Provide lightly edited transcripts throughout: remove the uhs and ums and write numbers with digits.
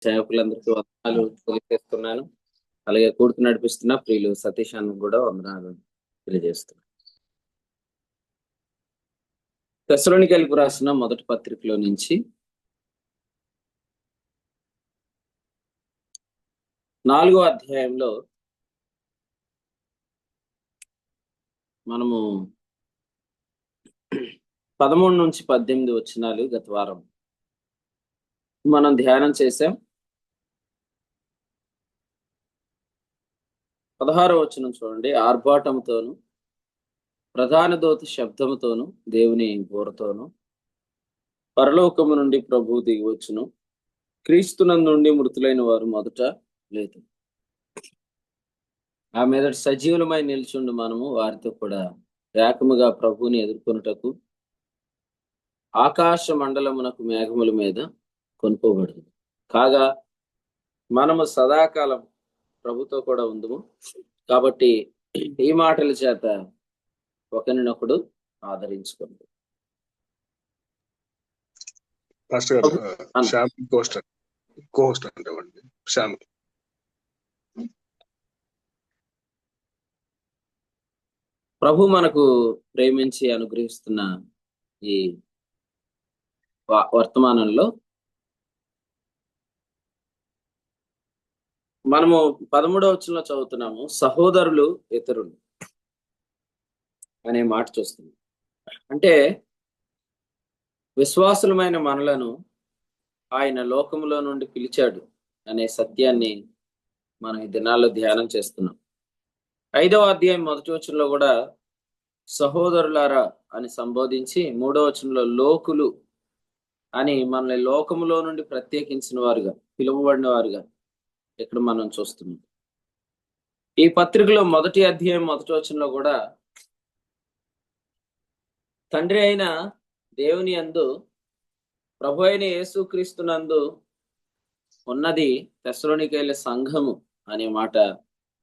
సేవకులందరికీ వందనాలు తెలియజేస్తున్నాను. అలాగే కూడుకు నడిపిస్తున్న ప్రియులు సతీష్ అన్న కూడా వందనాలు తెలియజేస్తున్నాను. తెస్సలోనికైలకు రాసిన మొదటి పత్రికలో నుంచి 4వ అధ్యాయంలో మనము 13 నుంచి 18 వచనాలు గత వారం మనం ధ్యానం చేశాం. 16వ వచనం చూడండి. ఆర్భాటముతోను ప్రధాన దూత శబ్దముతోను దేవుని బోరతోను పరలోకము నుండి ప్రభువు దిగి వచ్చును. క్రీస్తునందుండి మృతులైన వారు మొదట లేదు. ఆ మీదట సజీవులమై నిల్చుండి మనము వారితో కూడా ఏకముగా ప్రభువుని ఎదుర్కొనుటకు ఆకాశ మండలమునకు మేఘముల మీద కొనుకోబడదు. కాగా మనము సదాకాలం ప్రభుతో కూడా ఉందము. కాబట్టి ఈ మాటల చేత ఒకరినొకడు ఆదరించుకుంది. ప్రభు మనకు ప్రేమించి అనుగ్రహిస్తున్న ఈ వర్తమానంలో మనము 13వ వచనంలో చదువుతున్నాము. సహోదరులు ఇతరులు అనే మాట చూస్తున్నాం. అంటే విశ్వాసులమైన మనలను ఆయన లోకములో నుండి పిలిచాడు అనే సత్యాన్ని మనం ఈ దినాల్లో ధ్యానం చేస్తున్నాం. 5వ అధ్యాయం మొదటి వచనంలో కూడా సహోదరులారా అని సంబోధించి 3వ వచనంలో లోకులు అని మనల్ని లోకములో నుండి ప్రత్యేకించిన వారుగా పిలువబడిన వారుగా ఇక్కడ మనం చూస్తున్నాం. ఈ పత్రికలో మొదటి అధ్యాయం మొదటి వచనంలో కూడా తండ్రి అయిన దేవుని యందు ప్రభు అయిన యేసుక్రీస్తునందు ఉన్నది తెస్సలోనికైల సంఘము అనే మాట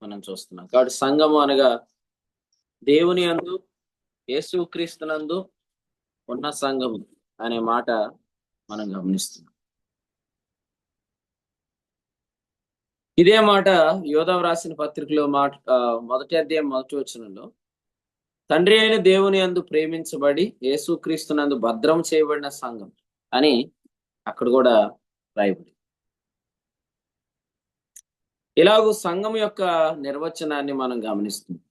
మనం చూస్తున్నాం. కాబట్టి సంఘము అనగా దేవుని యందు యేసుక్రీస్తునందు ఉన్న సంఘము అనే మాట మనం గమనిస్తున్నాం. ఇదే మాట యోధవ రాసిన పత్రికలో మొదటి అధ్యాయం మొదటి వచనంలో తండ్రి అయిన దేవుని యందు ప్రేమించబడి యేసుక్రీస్తునందు భద్రం చేయబడిన సంఘం అని అక్కడ కూడా రాయబడి. ఇలాగూ సంఘం యొక్క నిర్వచనాన్ని మనం గమనిస్తున్నాం.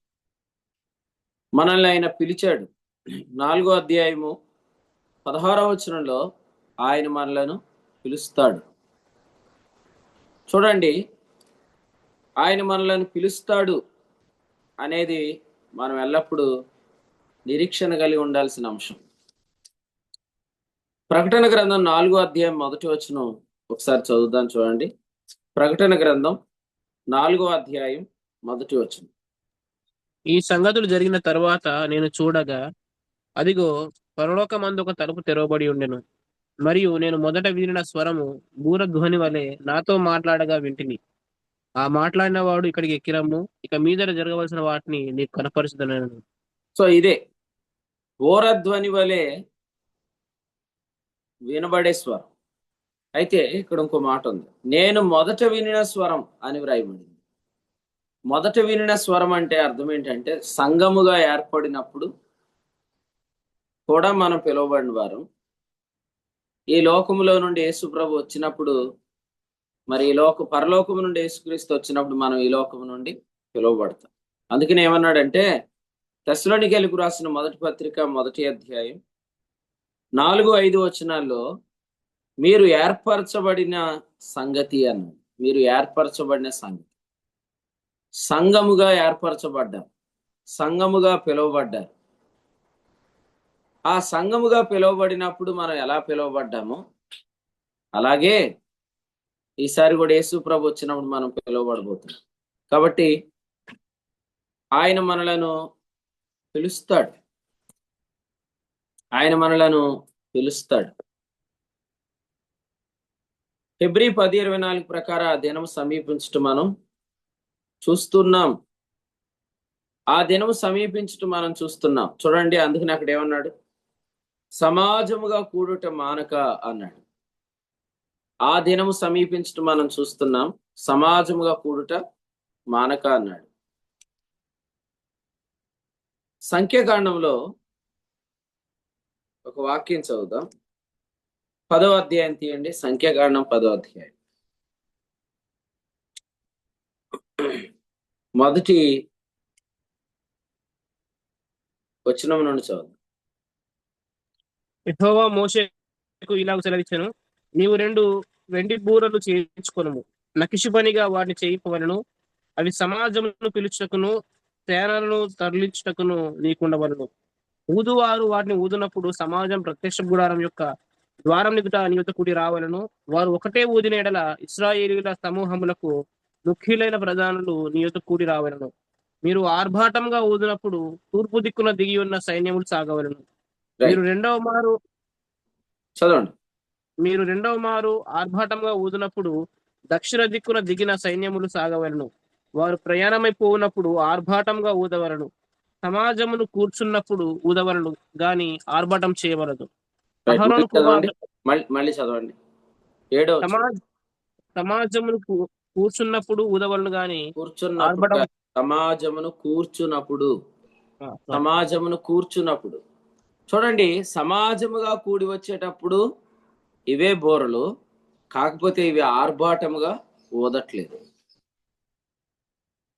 మనల్ని ఆయన పిలిచాడు. 4వ అధ్యాయము 16వ వచనంలో ఆయన మనలను పిలుస్తాడు. చూడండి, ఆయన మనలను పిలుస్తాడు అనేది మనం ఎల్లప్పుడూ నిరీక్షణ కలిగి ఉండాల్సిన అంశం. ప్రకటన గ్రంథం 4వ అధ్యాయం మొదటి వచనం ఒకసారి చదువుదాం. చూడండి, ప్రకటన గ్రంథం 4వ అధ్యాయం మొదటి వచనం. ఈ సంగతులు జరిగిన తరువాత నేను చూడగా అదిగో పరలోకమందు ఒక తలుపు తెరవబడి ఉండెను. మరియు నేను మొదట వినిన స్వరము బూరధ్వని వలె నాతో మాట్లాడగా వింటిని. ఆ మాట్లాడిన వాడు ఇక్కడికి ఎక్కిరమ్ము, ఇక మీదట జరగవలసిన వాటిని నీకు కనపరుచుదనను. సో ఇదే బూరధ్వని వలె వినబడే స్వరం. అయితే ఇక్కడ ఇంకో మాట ఉంది, నేను మొదట వినిన స్వరం అని వ్రాయబడింది. మొదట వినిన స్వరం అంటే అర్థం ఏంటంటే సంఘముగా ఏర్పడినప్పుడు కూడా మనం పిలువబడిన వారు. ఈ లోకములో నుండి యేసుప్రభు వచ్చినప్పుడు, మరి ఈ పరలోకము నుండి యేసుక్రీస్తు వచ్చినప్పుడు మనం ఈ లోకము నుండి పిలువబడతాం. అందుకని ఏమన్నాడంటే తెస్సలోనికైలకు రాసిన మొదటి పత్రిక మొదటి అధ్యాయం 4-5 వచనాల్లో మీరు ఏర్పరచబడిన సంగతి అన్నాడు. మీరు ఏర్పరచబడిన సంగతి, సంఘముగా ఏర్పరచబడ్డారు, సంఘముగా పిలువబడ్డారు. ఆ సంఘముగా పిలువబడినప్పుడు మనం ఎలా పిలువబడ్డామో అలాగే ఈసారి కూడా యేసు ప్రభు వచ్చినప్పుడు మనం పిలువబడబోతున్నాం. కాబట్టి ఆయన మనలను పిలుస్తాడు. ఆయన మనలను పిలుస్తాడు. హెబ్రీ 10:24 ప్రకారం ఆ దినం సమీపించటం మనం చూస్తున్నాం. ఆ దినం సమీపించటం మనం చూస్తున్నాం. చూడండి, అందుకని అక్కడ ఏమన్నాడు, సమాజముగా కూడుట మానక అన్నాడు. ఆ దినము సమీపించడం మనం చూస్తున్నాం. సమాజముగా కూడుట మానక అన్నాడు. సంఖ్యాకాండంలో ఒక వాక్యం చదువుదాం. 10వ అధ్యాయం తీయండి. సంఖ్యాకాండం 10వ అధ్యాయం మొదటి వచనం నుండి చదువు. యెహోవా మోషేకు ఇలాగ సెలవిచ్చెను, నీవు 2 వెండి బూరలు చేయించుకొనుము, నకిషు పనిగా వాటిని చేయింపవలెను. అవి సమాజమును పిలుచుటకును సేనలను తరలించుటకును నీకుండవలెను. ఊదువారు వాటిని ఊదినప్పుడు సమాజం ప్రత్యక్ష గుడారం యొక్క ద్వారం ఎదుట నీ యొద్ద కూడి రావలెను. వారు ఒకటే ఊదిన ఎడల ఇశ్రాయేలీయుల సమూహములకు ముఖ్యులైన ప్రధానులు నీ యొద్ద కూడి రావలెను. మీరు ఆర్భాటంగా ఊదినప్పుడు తూర్పు దిక్కున దిగి ఉన్న సైన్యములు సాగవలెను. మీరు రైట్, రెండవ మారు చదవండి. మీరు రెండవ మారు ఆర్భాటంగా ఊదినప్పుడు దక్షిణ దిక్కున దిగిన సైన్యములు సాగవలెను. వారు ప్రయాణమైపోవునప్పుడు ఆర్భాటంగా ఊదవలను. సమాజమును కూర్చున్నప్పుడు ఊదవలను గాని ఆర్భాటం చేయవలదు. రైట్, మళ్ళీ అహరోను చదవండి. కుమారులు మళ్ళీ చదవండి. 7వ వచనం. సమాజ సమాజమును కూర్చున్నప్పుడు ఊదవలను గాని కూర్చున్నప్పుడు ఆర్భటం సమాజమును కూర్చున్నప్పుడు సారీ. సమాజమును కూర్చున్నప్పుడు చూడండి, సమాజముగా కూడి వచ్చేటప్పుడు ఇవే బోరలు, కాకపోతే ఇవి ఆర్భాటముగా ఊదట్లేదు.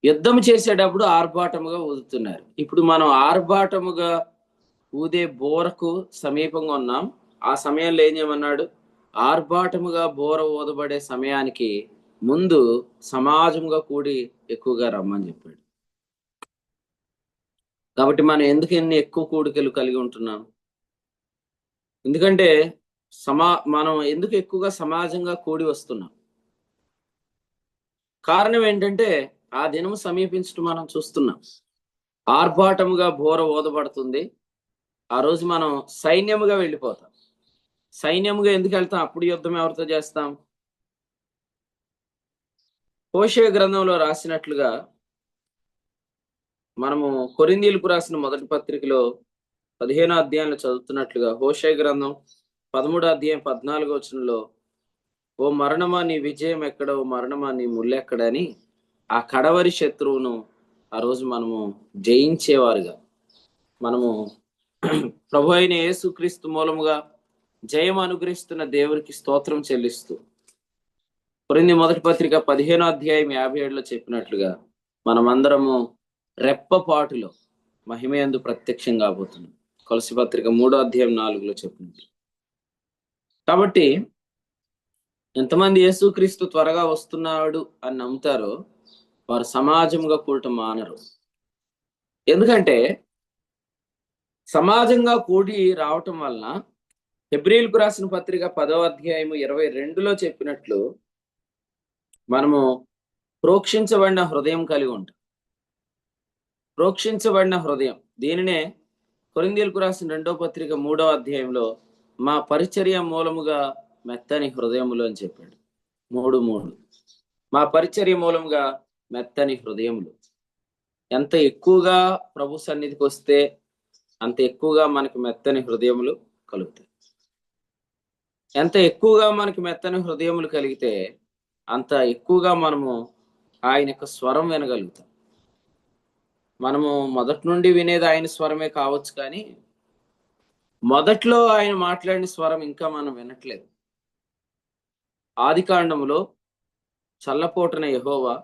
యుద్ధం చేసేటప్పుడు ఆర్భాటముగా ఊదుతున్నారు. ఇప్పుడు మనం ఆర్భాటముగా ఊదే బోరకు సమీపంగా ఉన్నాం. ఆ సమయంలో ఏం చేయమన్నాడు? ఆర్భాటముగా బోర ఊదబడే సమయానికి ముందు సమాజంగా కూడి ఎక్కువగా రమ్మని చెప్పాడు. కాబట్టి మనం ఎందుకు ఎన్ని ఎక్కువ కూడికలు కలిగి ఉంటున్నాం? ఎందుకంటే మనం ఎందుకు ఎక్కువగా సమాజంగా కూడి వస్తున్నాం? కారణం ఏంటంటే ఆ దినము సమీపించడం మనం చూస్తున్నాం. ఆర్భాటముగా బోర ఊదబడుతుంది. ఆ రోజు మనం సైన్యముగా వెళ్ళిపోతాం. సైన్యముగా ఎందుకు వెళ్తాం? అప్పుడు యుద్ధం ఎవరితో చేస్తాం? హోషేయ గ్రంథంలో రాసినట్లుగా మనము కొరింథీయులకు రాసిన మొదటి పత్రికలో 15వ అధ్యాయంలో చదువుతున్నట్లుగా హోషేయ గ్రంథం 13వ అధ్యాయం 14వ వచనంలో, ఓ మరణమా నీ విజయం ఎక్కడ, ఓ మరణమా నీ ముల్లెక్కడని ఆ కడవరి శత్రువును ఆ రోజు మనము జయించేవారుగా మనము ప్రభు అయిన యేసుక్రీస్తు మూలముగా జయం అనుగ్రహిస్తున్న దేవునికి స్తోత్రం చెల్లిస్తూ కొరింథీ మొదటి పత్రిక 15వ అధ్యాయం 57లో చెప్పినట్లుగా మనమందరము రెప్పపాటులో మహిమయందు ప్రత్యక్షం కాబోతున్నాం. కొలసి పత్రిక 3వ అధ్యాయం 4లో చెప్పినట్లు. కాబట్టి ఎంతమంది యేసుక్రీస్తు త్వరగా వస్తున్నాడు అని నమ్ముతారో వారు సమాజంగా కూడటం మానరు. ఎందుకంటే సమాజంగా కూడి రావటం వలన హెబ్రీయులకు రాసిన పత్రిక 10వ అధ్యాయం 22లో చెప్పినట్లు మనము ప్రోక్షించబడిన హృదయం కలిగి ఉంటాం. ప్రోక్షించబడిన హృదయం, దీనినే కొరింథీయులకు రాసిన 2వ పత్రిక 3వ అధ్యాయంలో మా పరిచర్య మూలముగా మెత్తని హృదయములు అని చెప్పాడు. 3:3 మా పరిచర్య మూలముగా మెత్తని హృదయములు. ఎంత ఎక్కువగా ప్రభు సన్నిధికి వస్తే అంత ఎక్కువగా మనకి మెత్తని హృదయములు కలుగుతాయి. ఎంత ఎక్కువగా మనకి మెత్తని హృదయములు కలిగితే అంత ఎక్కువగా మనము ఆయన యొక్క స్వరం వినగలుగుతాం. మనము మొదటి నుండి వినేది ఆయన స్వరమే కావచ్చు, కానీ మొదట్లో ఆయన మాట్లాడిన స్వరం ఇంకా మనం వినట్లేదు. ఆదికాండములో చల్లపోటున యెహోవా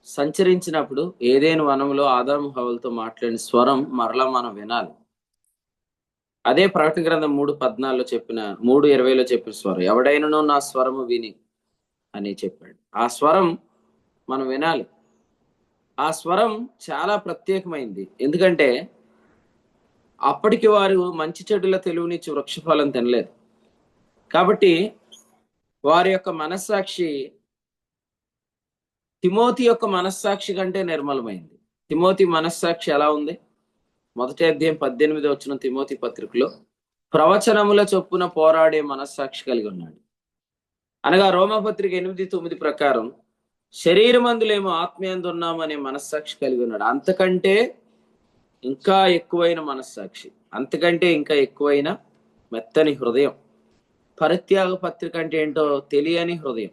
సంచరించినప్పుడు ఏదైనా వనంలో ఆదాము హవ్వలతో మాట్లాడిన స్వరం మరలా మనం వినాలి. అదే ప్రకటన గ్రంథం 3:14లో చెప్పిన 3:20లో చెప్పిన స్వరం, ఎవడైనను నా స్వరము విని అని చెప్పాడు. ఆ స్వరం మనం వినాలి. ఆ స్వరం చాలా ప్రత్యేకమైంది. ఎందుకంటే అప్పటికి వారు మంచి చెడుల తెలివినిచ్చి వృక్షఫలం తినలేదు. కాబట్టి వారి యొక్క మనస్సాక్షి తిమోతి యొక్క మనస్సాక్షి కంటే నిర్మలమైంది. తిమోతి మనస్సాక్షి ఎలా ఉంది? మొదటి అధ్యాయం 18వ వచనం తిమోతి పత్రికలో, ప్రవచనముల చొప్పున పోరాడే మనస్సాక్షి కలిగి ఉన్నాడు. అనగా రోమపత్రిక 8:9 ప్రకారం శరీరమందులేమో ఆత్మీయందు ఉన్నామనే మనస్సాక్షి కలిగి ఉన్నాడు. అంతకంటే ఇంకా ఎక్కువైన మనస్సాక్షి, అంతకంటే ఇంకా ఎక్కువైన మెత్తని హృదయం. పరిత్యాగ పత్రిక అంటే ఏంటో తెలియని హృదయం.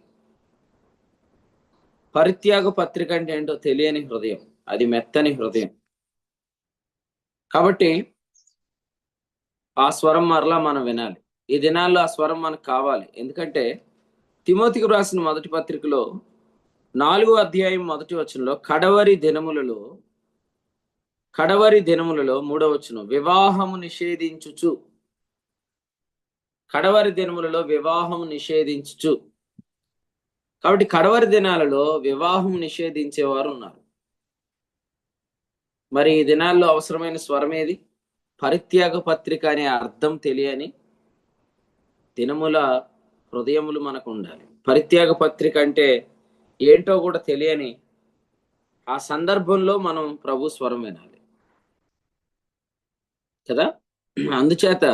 పరిత్యాగ పత్రిక అంటే ఏంటో తెలియని హృదయం, అది మెత్తని హృదయం. కాబట్టి ఆ స్వరం మరలా మనం వినాలి. ఈ దినాల్లో ఆ స్వరం మనకు కావాలి. ఎందుకంటే తిమోతికి రాసిన మొదటి పత్రికలో 4వ అధ్యాయం 1వ వచనంలో కడవరి దినములలో 3వ వచనం వివాహము నిషేధించుచు, కడవరి దినములలో వివాహము నిషేధించుచు. కాబట్టి కడవరి దినాలలో వివాహం నిషేధించేవారు ఉన్నారు. మరి ఈ దినాల్లో అవసరమైన స్వరం ఏది? పరిత్యాగ పత్రిక అనే అర్థం తెలియని దినముల హృదయములు మనకు ఉండాలి. పరిత్యాగ పత్రిక అంటే ఏంటో కూడా తెలియని ఆ సందర్భంలో మనం ప్రభు స్వరం వినాలి కదా. అందుచేత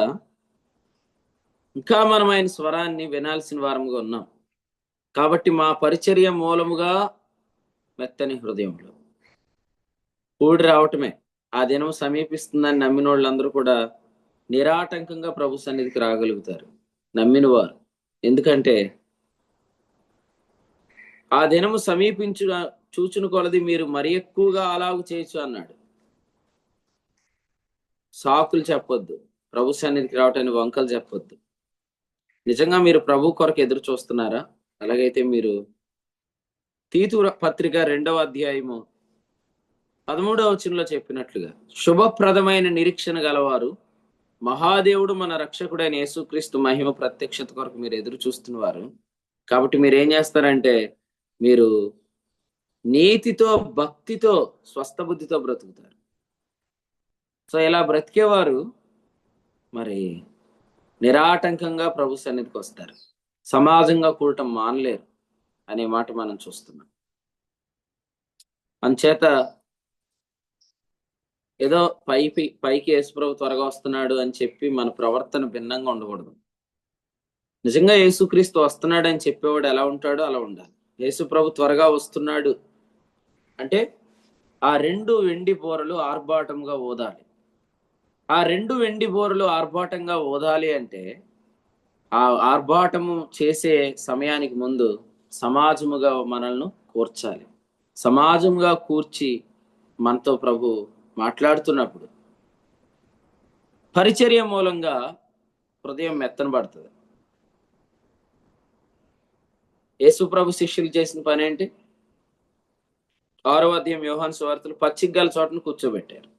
ఇంకా మనం ఆయన స్వరాన్ని వినాల్సిన వారముగా ఉన్నాం. కాబట్టి మా పరిచర్య మూలముగా మెత్తని హృదయంలో కూడి రావటమే. ఆ దినం సమీపిస్తుందని నమ్మిన వాళ్ళందరూ కూడా నిరాటంకంగా ప్రభు సన్నిధికి రాగలుగుతారు, నమ్మిన వారు. ఎందుకంటే ఆ దినము చూచును కొలది మీరు మరి ఎక్కువగా అలాగు చేయొచ్చు అన్నాడు. సాకులు చెప్పొద్దు, ప్రభు సన్నిధికి రావటానికి వంకలు చెప్పొద్దు. నిజంగా మీరు ప్రభు కొరకు ఎదురు చూస్తున్నారా? అలాగైతే మీరు తీతు పత్రిక 2వ అధ్యాయము 13వ వచనంలో చెప్పినట్లుగా శుభప్రదమైన నిరీక్షణ గలవారు, మహాదేవుడు మన రక్షకుడైన యేసుక్రీస్తు మహిమ ప్రత్యక్షత కొరకు మీరు ఎదురు చూస్తున్నవారు. కాబట్టి మీరు ఏం చేస్తారంటే మీరు నీతితో భక్తితో స్వస్థ బుద్ధితో బ్రతుకుతారు. సో ఇలా బ్రతికేవారు మరి నిరాటంకంగా ప్రభు సన్నిధికి వస్తారు, సమాజంగా కూడటం మానలేరు అనే మాట మనం చూస్తున్నాం. అంచేత ఏదో పైకి యేసుప్రభు త్వరగా వస్తున్నాడు అని చెప్పి మన ప్రవర్తన భిన్నంగా ఉండకూడదు. నిజంగా యేసుక్రీస్తు వస్తున్నాడు అని చెప్పేవాడు ఎలా ఉంటాడో అలా ఉండాలి. యేసుప్రభు త్వరగా వస్తున్నాడు అంటే ఆ 2 వెండి బోరలు ఆర్భాటంగా ఊదాలి. ఆ 2 వెండి బోరలు ఆర్భాటంగా ఊదాలి అంటే ఆ ఆర్భాటము చేసే సమయానికి ముందు సమాజముగా మనల్ని కూర్చాలి. సమాజంగా కూర్చి మనతో ప్రభు మాట్లాడుతున్నప్పుడు పరిచర్య మూలంగా హృదయం మెత్తనబడుతుంది. యేసు ప్రభు శిష్యులు చేసిన పని ఏంటి? 6వ అధ్యాయం యోహాను సువార్తలు పచ్చిక గల చోటను కూర్చోబెట్టారు.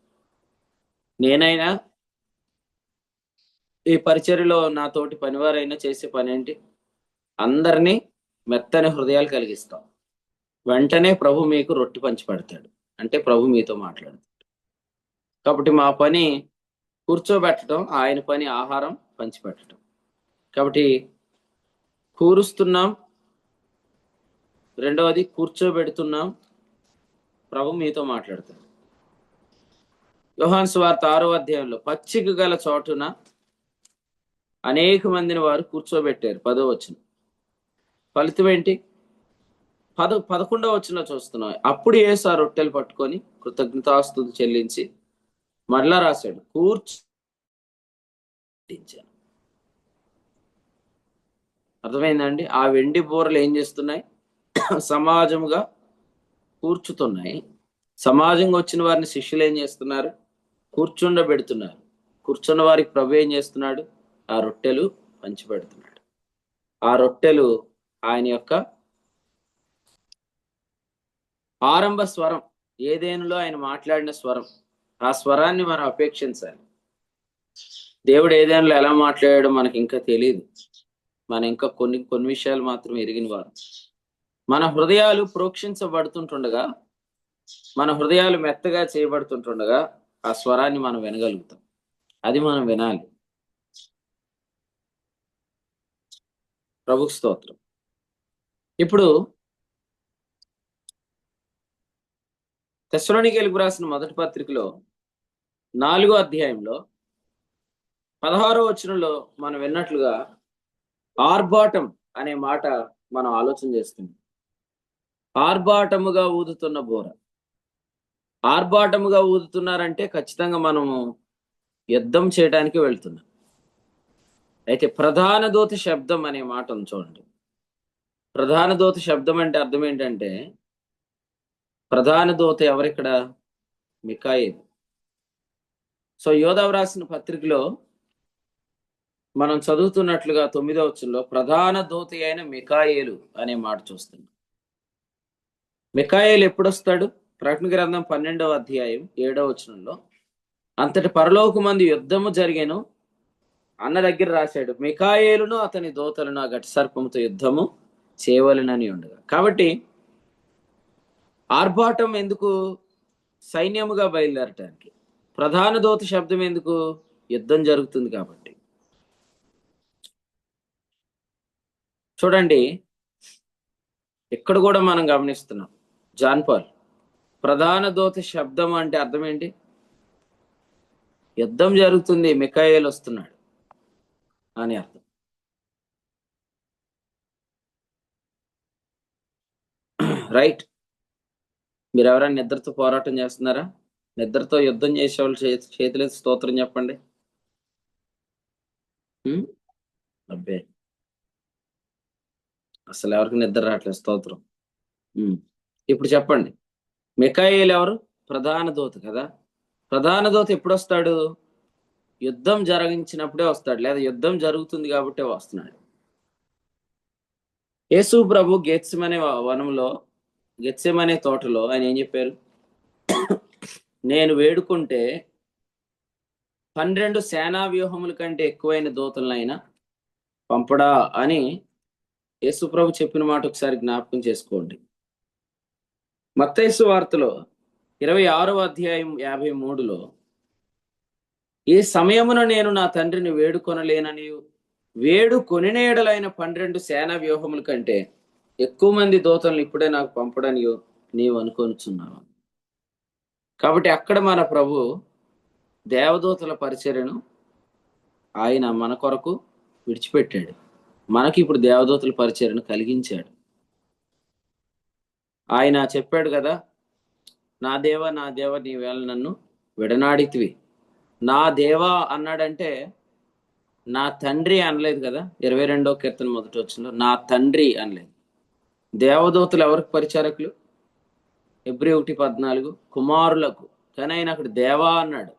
నేనైనా ఈ పరిచర్యలో నా తోటి పనివారైనా చేసే పని ఏంటి? అందరినీ మెత్తని హృదయాలు కలిగిస్తాం. వెంటనే ప్రభు మీకు రొట్టె పంచి పెడతాడు, అంటే ప్రభు మీతో మాట్లాడతాడు. కాబట్టి మా పని కూర్చోబెట్టడం, ఆయన పని ఆహారం పంచిపెట్టడం. కాబట్టి కూరుస్తున్నాం, రెండవది కూర్చోబెడుతున్నాం, ప్రభు మీతో మాట్లాడతాడు. యోహాను సువార్త 6వ అధ్యాయంలో పచ్చిక గల చోటున అనేక మందిని వారు కూర్చోబెట్టారు. 10వ వచనం. ఫలితం ఏంటి? 11వ వచనంలో చూస్తున్నాం. అప్పుడు యేసు ఆ రొట్టెలు పట్టుకొని కృతజ్ఞతాస్తుతి చెల్లించి మరలా రాశాడు, కూర్చాను. అర్థమైందండి? ఆ వెండి బూరలు ఏం చేస్తున్నాయి? సమాజముగా కూర్చుతున్నాయి. సమాజంగా వచ్చిన వారిని శిష్యులు ఏం చేస్తున్నారు? కూర్చుండబెడుతున్నారు. కూర్చున్న వారికి ప్రభు ఏం చేస్తున్నాడు? ఆ రొట్టెలు పంచిపెడుతున్నాడు. ఆ రొట్టెలు ఆయన యొక్క ఆరంభ స్వరం, ఏదేనులో ఆయన మాట్లాడిన స్వరం. ఆ స్వరాన్ని మనం అపేక్షించాలి. దేవుడు ఏదేనులో ఎలా మాట్లాడాడో మనకి ఇంకా తెలియదు. మనం ఇంకా కొన్ని విషయాలు మాత్రం ఎరిగిన వారు. మన హృదయాలు ప్రోక్షించబడుతుంటుండగా, మన హృదయాలు మెత్తగా చేయబడుతుంటుండగా ఆ స్వరాన్ని మనం వినగలుగుతాం. అది మనం వినాలి. ప్రభుకు స్తోత్రం. ఇప్పుడు తెస్సలోనికీయులకు రాసిన మొదటి పత్రికలో 4వ అధ్యాయంలో 16వ వచనంలో మనం విన్నట్లుగా ఆర్భాటం అనే మాట మనం ఆలోచన చేస్తున్నాం. ఆర్భాటముగా ఊదుతున్న బోర. ఆర్భాటముగా ఊదుతున్నారంటే ఖచ్చితంగా మనము యుద్ధం చేయడానికి వెళ్తున్నాం. అయితే ప్రధాన దూత శబ్దం అనే మాట ఉంది చూడండి. ప్రధాన దూత శబ్దం అంటే అర్థం ఏంటంటే, ప్రధాన దూత ఎవరిక్కడ? మికాయేలు. సో యోధా రాసిన పత్రికలో మనం చదువుతున్నట్లుగా 9వ వచనంలో ప్రధాన దూత అయిన మికాయేలు అనే మాట చూస్తున్నాం. మికాయేలు ఎప్పుడొస్తాడు? ప్రకటన గ్రంథం 12వ అధ్యాయం 7వ వచనంలో అంతటి పరలోకమందు యుద్ధము జరిగెను అన్న దగ్గర రాశాడు, మికాయేలును అతని దూతలను ఆ ఘట సర్పముతో యుద్ధము చేయవలెనని ఉండగా. కాబట్టి ఆర్భాటం ఎందుకు? సైన్యముగా బయలుదేరటానికి. ప్రధాన దూత శబ్దం ఎందుకు? యుద్ధం జరుగుతుంది కాబట్టి. చూడండి, ఇక్కడ కూడా మనం గమనిస్తున్నాం. జాన్ పాల్, ప్రధాన దూత శబ్దం అంటే అర్థం ఏంటి? యుద్ధం జరుగుతుంది, మికాయేలు వస్తున్నాడు అని అర్థం. రైట్. మీరు ఎవరైనా నిద్రతో పోరాటం చేస్తున్నారా? నిద్రతో యుద్ధం చేసేవాళ్ళు చేతులెత్తి స్తోత్రం చెప్పండి. అబ్బే, అసలు ఎవరికి నిద్ర రావట్లేదు. స్తోత్రం. ఇప్పుడు చెప్పండి, మికాయేలు ఎవరు? ప్రధాన దూత కదా. ప్రధాన దూత ఎప్పుడు వస్తాడు? యుద్ధం జరిగించినప్పుడే వస్తాడు, లేదా యుద్ధం జరుగుతుంది కాబట్టే వస్తున్నాడు. యేసు ప్రభు గెత్సెమనే వనంలో, గెత్సెమనే తోటలో ఆయన ఏం చెప్పారు? నేను వేడుకుంటే 12 సేనా వ్యూహముల కంటే ఎక్కువైన దూతలనైనా పంపడా అని యేసు ప్రభు చెప్పిన మాట ఒకసారి జ్ఞాపకం చేసుకోండి. మత్తయి సువార్తలో 26వ అధ్యాయం 53లో ఈ సమయమున నేను నా తండ్రిని వేడుకొనలేనని, వేడుకొనిన ఎడలైన 12 సేనా వ్యూహముల కంటే ఎక్కువ మంది దూతలను ఇప్పుడే నాకు పంపడని నీవు అనుకొనుచున్నావు. కాబట్టి అక్కడ మన ప్రభు దేవదూతల పరిచర్యను ఆయన మన కొరకు విడిచిపెట్టాడు. మనకి ఇప్పుడు దేవదూతల పరిచర్యను కలిగించాడు. ఆయన చెప్పాడు కదా, నా దేవ నా దేవ నీవేళ నన్ను విడనాడితివి. నా దేవా అన్నాడంటే నా తండ్రి అనలేదు కదా. 22వ కీర్తన మొదటి వచనంలో నా తండ్రి అనలేదు. దేవదూతలు ఎవరికి పరిచారకులు? హెబ్రీ 1:14 కుమారులకు. కానీ ఆయన అక్కడ దేవా అన్నాడు.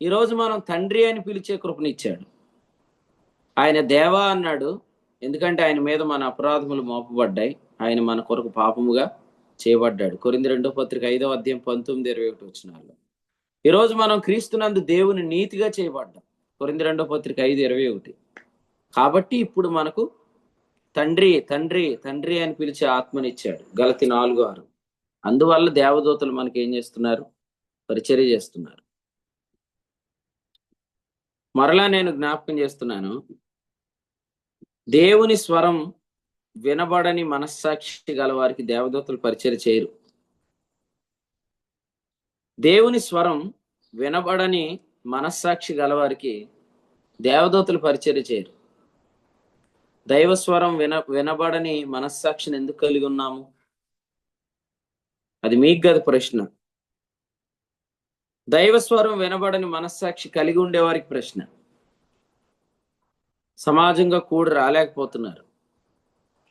ఈరోజు మనం తండ్రి అని పిలిచే కృపనిచ్చాడు. ఆయన దేవా అన్నాడు ఎందుకంటే ఆయన మీద మన అపరాధములు మోపబడ్డాయి, ఆయన మన కొరకు పాపముగా చేయబడ్డాడు. కొరింథీ 2వ పత్రిక 5వ అధ్యాయం 19-21 వచనాల్లో. ఈరోజు మనం క్రీస్తునందు దేవుని నీతిగా చేయబడ్డాం. కొరింథీ 2వ పత్రిక 5:21. కాబట్టి ఇప్పుడు మనకు తండ్రి తండ్రి తండ్రి అని పిలిచే ఆత్మనిచ్చాడు. గలతీ 4:6. అందువల్ల దేవదూతలు మనకి ఏం చేస్తున్నారు? పరిచర్య చేస్తున్నారు. మరలా నేను జ్ఞాపకం చేస్తున్నాను, దేవుని స్వరం వినబడని మనస్సాక్షి గల వారికి దేవదూతలు పరిచర్య చేయరు. దేవుని స్వరం వినబడని మనస్సాక్షి గలవారికి దేవదూతలు పరిచర్య చేయరు. దైవస్వరం వినబడని మనస్సాక్షిని ఎందుకు కలిగి ఉన్నాము? అది మీకు గది ప్రశ్న. దైవస్వరం వినబడని మనస్సాక్షి కలిగి ఉండేవారికి ప్రశ్న. సమాజంగా కూడి రాలేకపోతున్నారు.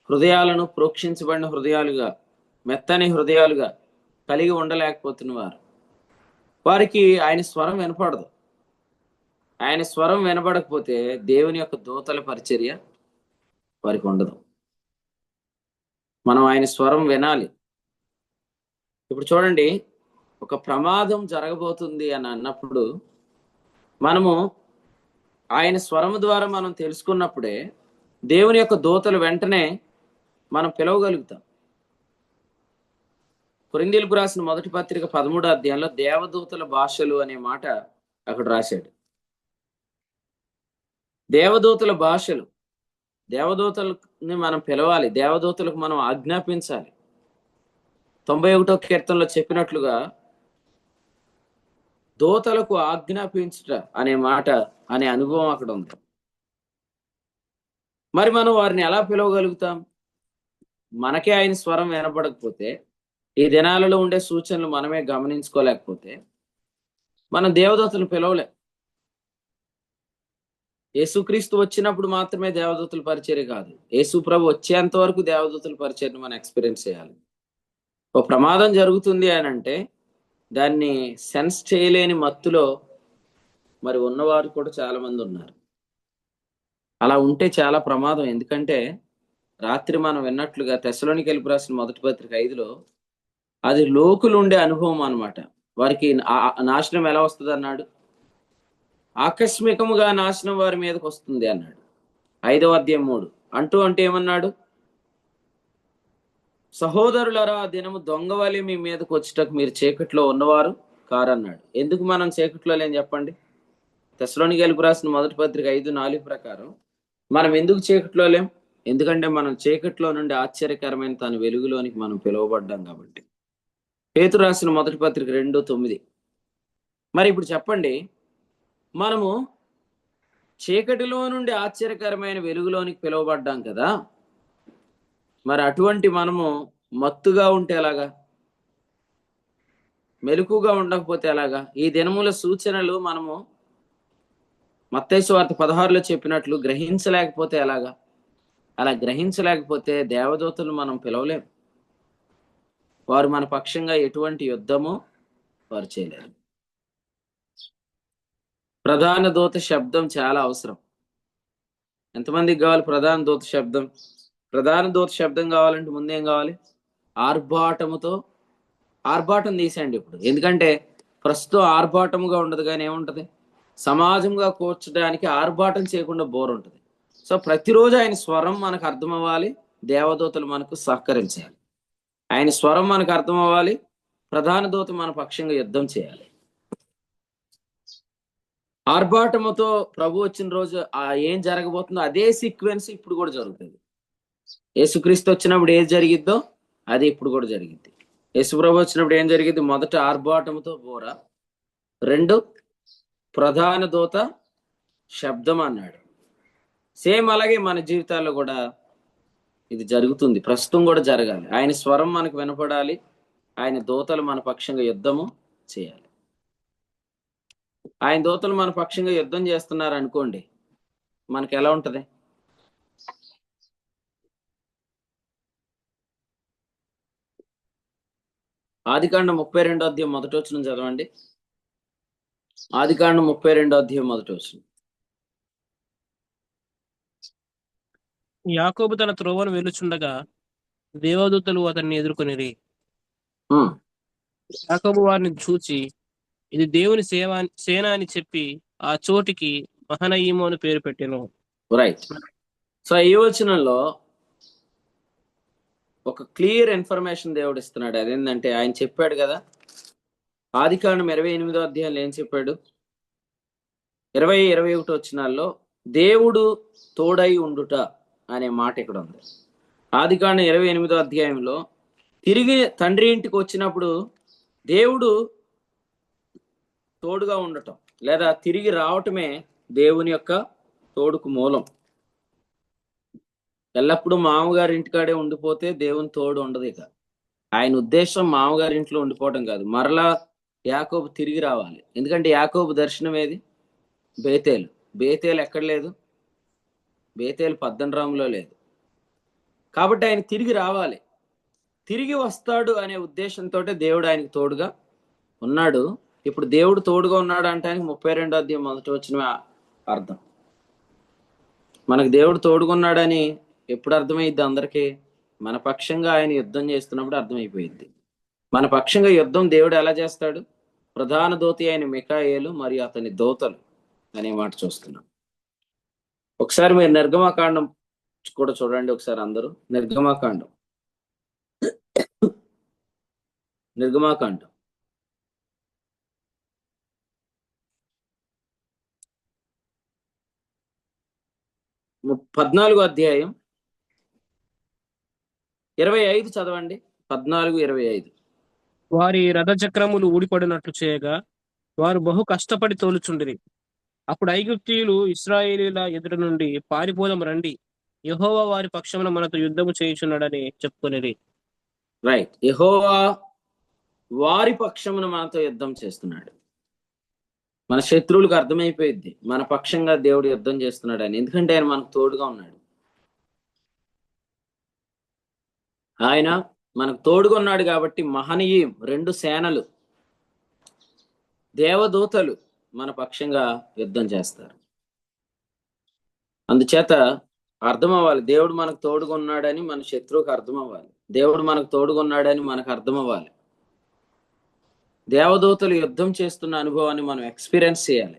హృదయాలను ప్రోక్షించబడిన హృదయాలుగా, మెత్తని హృదయాలుగా కలిగి ఉండలేకపోతున్నవారు, వారికి ఆయన స్వరం వినపడదు. ఆయన స్వరం వినబడకపోతే దేవుని యొక్క దూతల పరిచర్య వారికి ఉండదు. మనం ఆయన స్వరం వినాలి. ఇప్పుడు చూడండి, ఒక ప్రమాదం జరగబోతుంది అని అన్నప్పుడు మనము ఆయన స్వరము ద్వారా మనం తెలుసుకున్నప్పుడే దేవుని యొక్క దూతలు వెంటనే మనం పిలవగలుగుతాం. కొరింథీయులకు రాసిన మొదటి పత్రిక 13వ అధ్యాయంలో దేవదూతల భాషలు అనే మాట అక్కడ రాశాడు. దేవదూతల భాషలు. దేవదూతలని మనం పిలవాలి, దేవదూతలకు మనం ఆజ్ఞాపించాలి. 91వ కీర్తనలో చెప్పినట్లుగా దూతలకు ఆజ్ఞాపించుట అనే మాట, అనే అనుభవం అక్కడ ఉంది. మరి మనం వారిని ఎలా పిలవగలుగుతాం? మనకే ఆయన స్వరం వినపడకపోతే, ఈ దినాలలో ఉండే సూచనలు మనమే గమనించుకోలేకపోతే మనం దేవదూతలను పిలవలేం. యేసుక్రీస్తు వచ్చినప్పుడు మాత్రమే దేవదూతల పరిచర్య కాదు, యేసు ప్రభు వచ్చేంత వరకు దేవదూతల పరిచర్యను మనం ఎక్స్పీరియన్స్ చేయాలి. ఒక ప్రమాదం జరుగుతుంది అని అంటే దాన్ని సెన్స్ చేయలేని మత్తులో మరి ఉన్నవారు కూడా చాలా మంది ఉన్నారు. అలా ఉంటే చాలా ప్రమాదం. ఎందుకంటే రాత్రి మనం విన్నట్లుగా తెస్సలోనికైలకు రాసిన మొదటి పత్రిక 5లో అది లోకులు ఉండే అనుభవం అన్నమాట. వారికి నాశనం ఎలా వస్తుంది అన్నాడు? ఆకస్మికముగా నాశనం వారి మీదకి వస్తుంది అన్నాడు. 5వ అధ్యాయం 3 అంటే ఏమన్నాడు? సహోదరులరా, ఆ దినము దొంగవలె మీ మీదకి వచ్చేటకు మీరు చీకట్లో ఉన్నవారు కారన్నాడు. ఎందుకు మనం చీకట్లో లేని చెప్పండి? తెస్సలోనికైలకు రాసిన మొదటి పత్రిక 5:4 ప్రకారం మనం ఎందుకు చీకట్లో లేం? ఎందుకంటే మనం చీకట్లో నుండి ఆశ్చర్యకరమైన తన వెలుగులోనికి మనం పిలువబడ్డాం కాబట్టి. పేతురు రాసిన మొదటి పత్రిక 2:9. మరి ఇప్పుడు చెప్పండి, మనము చీకటిలో నుండి ఆశ్చర్యకరమైన వెలుగులోనికి పిలువబడ్డాం కదా, మరి అటువంటి మనము మత్తుగా ఉంటే ఎలాగా? మెలకుగా ఉండకపోతే ఎలాగా? ఈ దినముల సూచనలు మనము మత్తయి సువార్త 16లో చెప్పినట్లు గ్రహించలేకపోతే ఎలాగా? అలా గ్రహించలేకపోతే దేవదూతలు మనం పిలవలేం. వారు మన పక్షంగా ఎటువంటి యుద్ధము వారు చేయలేరు. ప్రధాన దూత శబ్దం చాలా అవసరం. ఎంతమందికి కావాలి ప్రధాన దూత శబ్దం? ప్రధాన దూత శబ్దం కావాలంటే ముందేం కావాలి? ఆర్భాటం తీసేయండి ఇప్పుడు. ఎందుకంటే ప్రస్తుతం ఆర్భాటముగా ఉండదు, కానీ ఏముంటది? సమాజంగా కూర్చడానికి ఆర్భాటం చేయకుండా బోర్ ఉంటుంది. సో ప్రతిరోజు ఆయన స్వరం మనకు అర్థం అవ్వాలి, దేవదూతలు మనకు సహకరించాలి. ఆయన స్వరం మనకు అర్థం అవ్వాలి, ప్రధాన దూత మన పక్షంగా యుద్ధం చేయాలి. ఆర్భాటముతో ప్రభు వచ్చిన రోజు ఏం జరగబోతుందో అదే సీక్వెన్స్ ఇప్పుడు కూడా జరుగుతుంది. యేసుక్రీస్తు వచ్చినప్పుడు ఏది జరిగిద్దో అది ఇప్పుడు కూడా జరిగింది. యేసుప్రభు వచ్చినప్పుడు ఏం జరిగింది? మొదట ఆర్భాటముతో బోర, 2 ప్రధాన దూత శబ్దం అన్నాడు. సేమ్ అలాగే మన జీవితాల్లో కూడా ఇది జరుగుతుంది, ప్రస్తుతం కూడా జరగాలి. ఆయన స్వరం మనకు వినపడాలి, ఆయన దూతలు మన పక్షంగా యుద్ధము చేయాలి. ఆయన దూతలు మన పక్షంగా యుద్ధం చేస్తున్నారు అనుకోండి, మనకి ఎలా ఉంటది? ఆదికాండం 32వ అధ్యాయం మొదటి వచనం చదవండి. ఆదికాండం 32వ అధ్యాయం మొదటి వచనం. యాకోబు తన త్రోవను వెళ్ళుచుండగా దేవదూతలు అతన్ని ఎదుర్కొనిరి. యాకోబు వారిని చూచి ఇది దేవుని సేన అని చెప్పి ఆ చోటికి మహనయీము అని పేరు పెట్టెను. రైట్. సో ఈ వచనంలో ఒక క్లియర్ ఇన్ఫర్మేషన్ దేవుడు ఇస్తున్నాడు. అదేంటంటే ఆయన చెప్పాడు కదా, ఆదికాండం 28వ అధ్యాయంలో ఏం చెప్పాడు? 20-21 వచనాల్లో దేవుడు తోడై ఉండుట అనే మాట ఇక్కడ ఉంది. ఆదికాండం 28వ అధ్యాయంలో తిరిగి తండ్రి ఇంటికి వచ్చినప్పుడు దేవుడు తోడుగా ఉండటం లేదా తిరిగి రావటమే దేవుని యొక్క తోడుకు మూలం. ఎల్లప్పుడూ మామగారి ఇంటికాడే ఉండిపోతే దేవుని తోడు ఉండదు. ఇక ఆయన ఉద్దేశం మామగారి ఇంట్లో ఉండిపోవటం కాదు, మరలా యాకోబు తిరిగి రావాలి. ఎందుకంటే యాకోబు దర్శనం ఏది? బేతేలు. బేతేలు ఎక్కడ లేదు? బేతేలు పద్దనరాములో లేదు. కాబట్టి ఆయన తిరిగి రావాలి, తిరిగి వస్తాడు అనే ఉద్దేశంతో దేవుడు ఆయనకు తోడుగా ఉన్నాడు. ఇప్పుడు దేవుడు తోడుగా ఉన్నాడు అంటానికి 32వ అధ్యాయం మొదటి వచనం అర్థం. మనకు దేవుడు తోడుగున్నాడని ఎప్పుడు అర్థమైద్ది అందరికీ? మన పక్షంగా ఆయన యుద్ధం చేస్తున్నప్పుడు అర్థమైపోయింది. మన పక్షంగా యుద్ధం దేవుడు ఎలా చేస్తాడు? ప్రధాన దూత అయిన మిఖాయేలు మరియు అతని దూతలు అనే మాట చూస్తున్నాం. ఒకసారి మీరు నిర్గమకాండం కూడా చూడండి. ఒకసారి అందరూ నిర్గమకాండం 14వ అధ్యాయం 25 చదవండి. 14-25. వారి రథచక్రములు ఊడిపడినట్లు చేయగా వారు బహు కష్టపడి తోలుచుండిరి. అప్పుడు ఐగుప్తీయులు ఇశ్రాయేలీయుల ఎదుట నుండి పారిపోదాం రండి, యెహోవా వారి పక్షమున మనతో యుద్ధము చేయుచున్నాడని చెప్పుకొనిరి. రైట్. యెహోవా వారి పక్షమున మనతో యుద్ధం చేస్తున్నాడు. మన శత్రువులకు అర్థమైపోయింది మన పక్షంగా దేవుడు యుద్ధం చేస్తున్నాడు అని. ఎందుకంటే ఆయన మనకు తోడుగా ఉన్నాడు. ఆయన మనకు తోడుగా ఉన్నాడు కాబట్టి మహనీయం 2 సేనలు దేవదూతలు మన పక్షంగా యుద్ధం చేస్తారు. అందుచేత అర్థం అవ్వాలి, దేవుడు మనకు తోడుగా ఉన్నాడని మన శత్రువుకు అర్థం అవ్వాలి. దేవుడు మనకు తోడుగా ఉన్నాడని మనకు అర్థం అవ్వాలి. దేవదూతలు యుద్ధం చేస్తున్న అనుభవాన్ని మనం ఎక్స్పీరియన్స్ చేయాలి.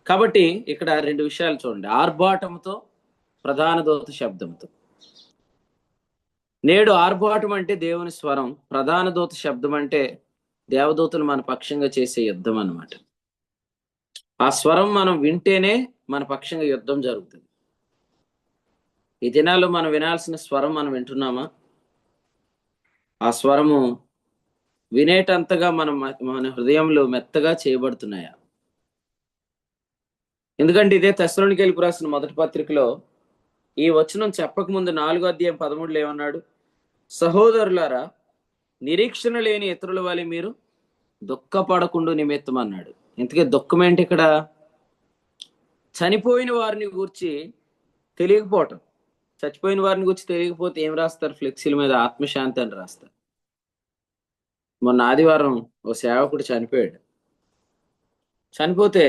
కాబట్టి ఇక్కడ 2 విషయాలు చూడండి. ఆర్భాటంతో, ప్రధాన దూత శబ్దంతో. నేడు ఆర్భాటం అంటే దేవుని స్వరం, ప్రధాన దూత శబ్దం అంటే దేవదూతలు మన పక్షంగా చేసే యుద్ధం అన్నమాట. ఆ స్వరం మనం వింటేనే మన పక్షంగా యుద్ధం జరుగుతుంది. ఈ దినాల్లో మనం వినాల్సిన స్వరం మనం వింటున్నామా? ఆ స్వరము వినేటంతగా మన హృదయంలో మెత్తగా చేయబడుతున్నాయా? ఎందుకంటే ఇదే తెస్సలోనికీయులకు రాసిన మొదటి పత్రికలో ఈ వచనం చెప్పకముందు 4వ అధ్యాయం 13లో ఏమన్నాడు? సహోదరులారా, నిరీక్షణ లేని ఇతరుల వలె మీరు దుఃఖపడకుండు నిమిత్తం అన్నాడు. ఇంతకీ దుఃఖం ఏంటి ఇక్కడ? చనిపోయిన వారిని గురించి తెలియకపోవటం. చచ్చిపోయిన వారిని గురించి తెలియకపోతే ఏం రాస్తారు? ఫ్లెక్సీల మీద ఆత్మశాంతి అని రాస్తారు. మొన్న ఆదివారం ఓ సేవకుడు చనిపోయాడు. చనిపోతే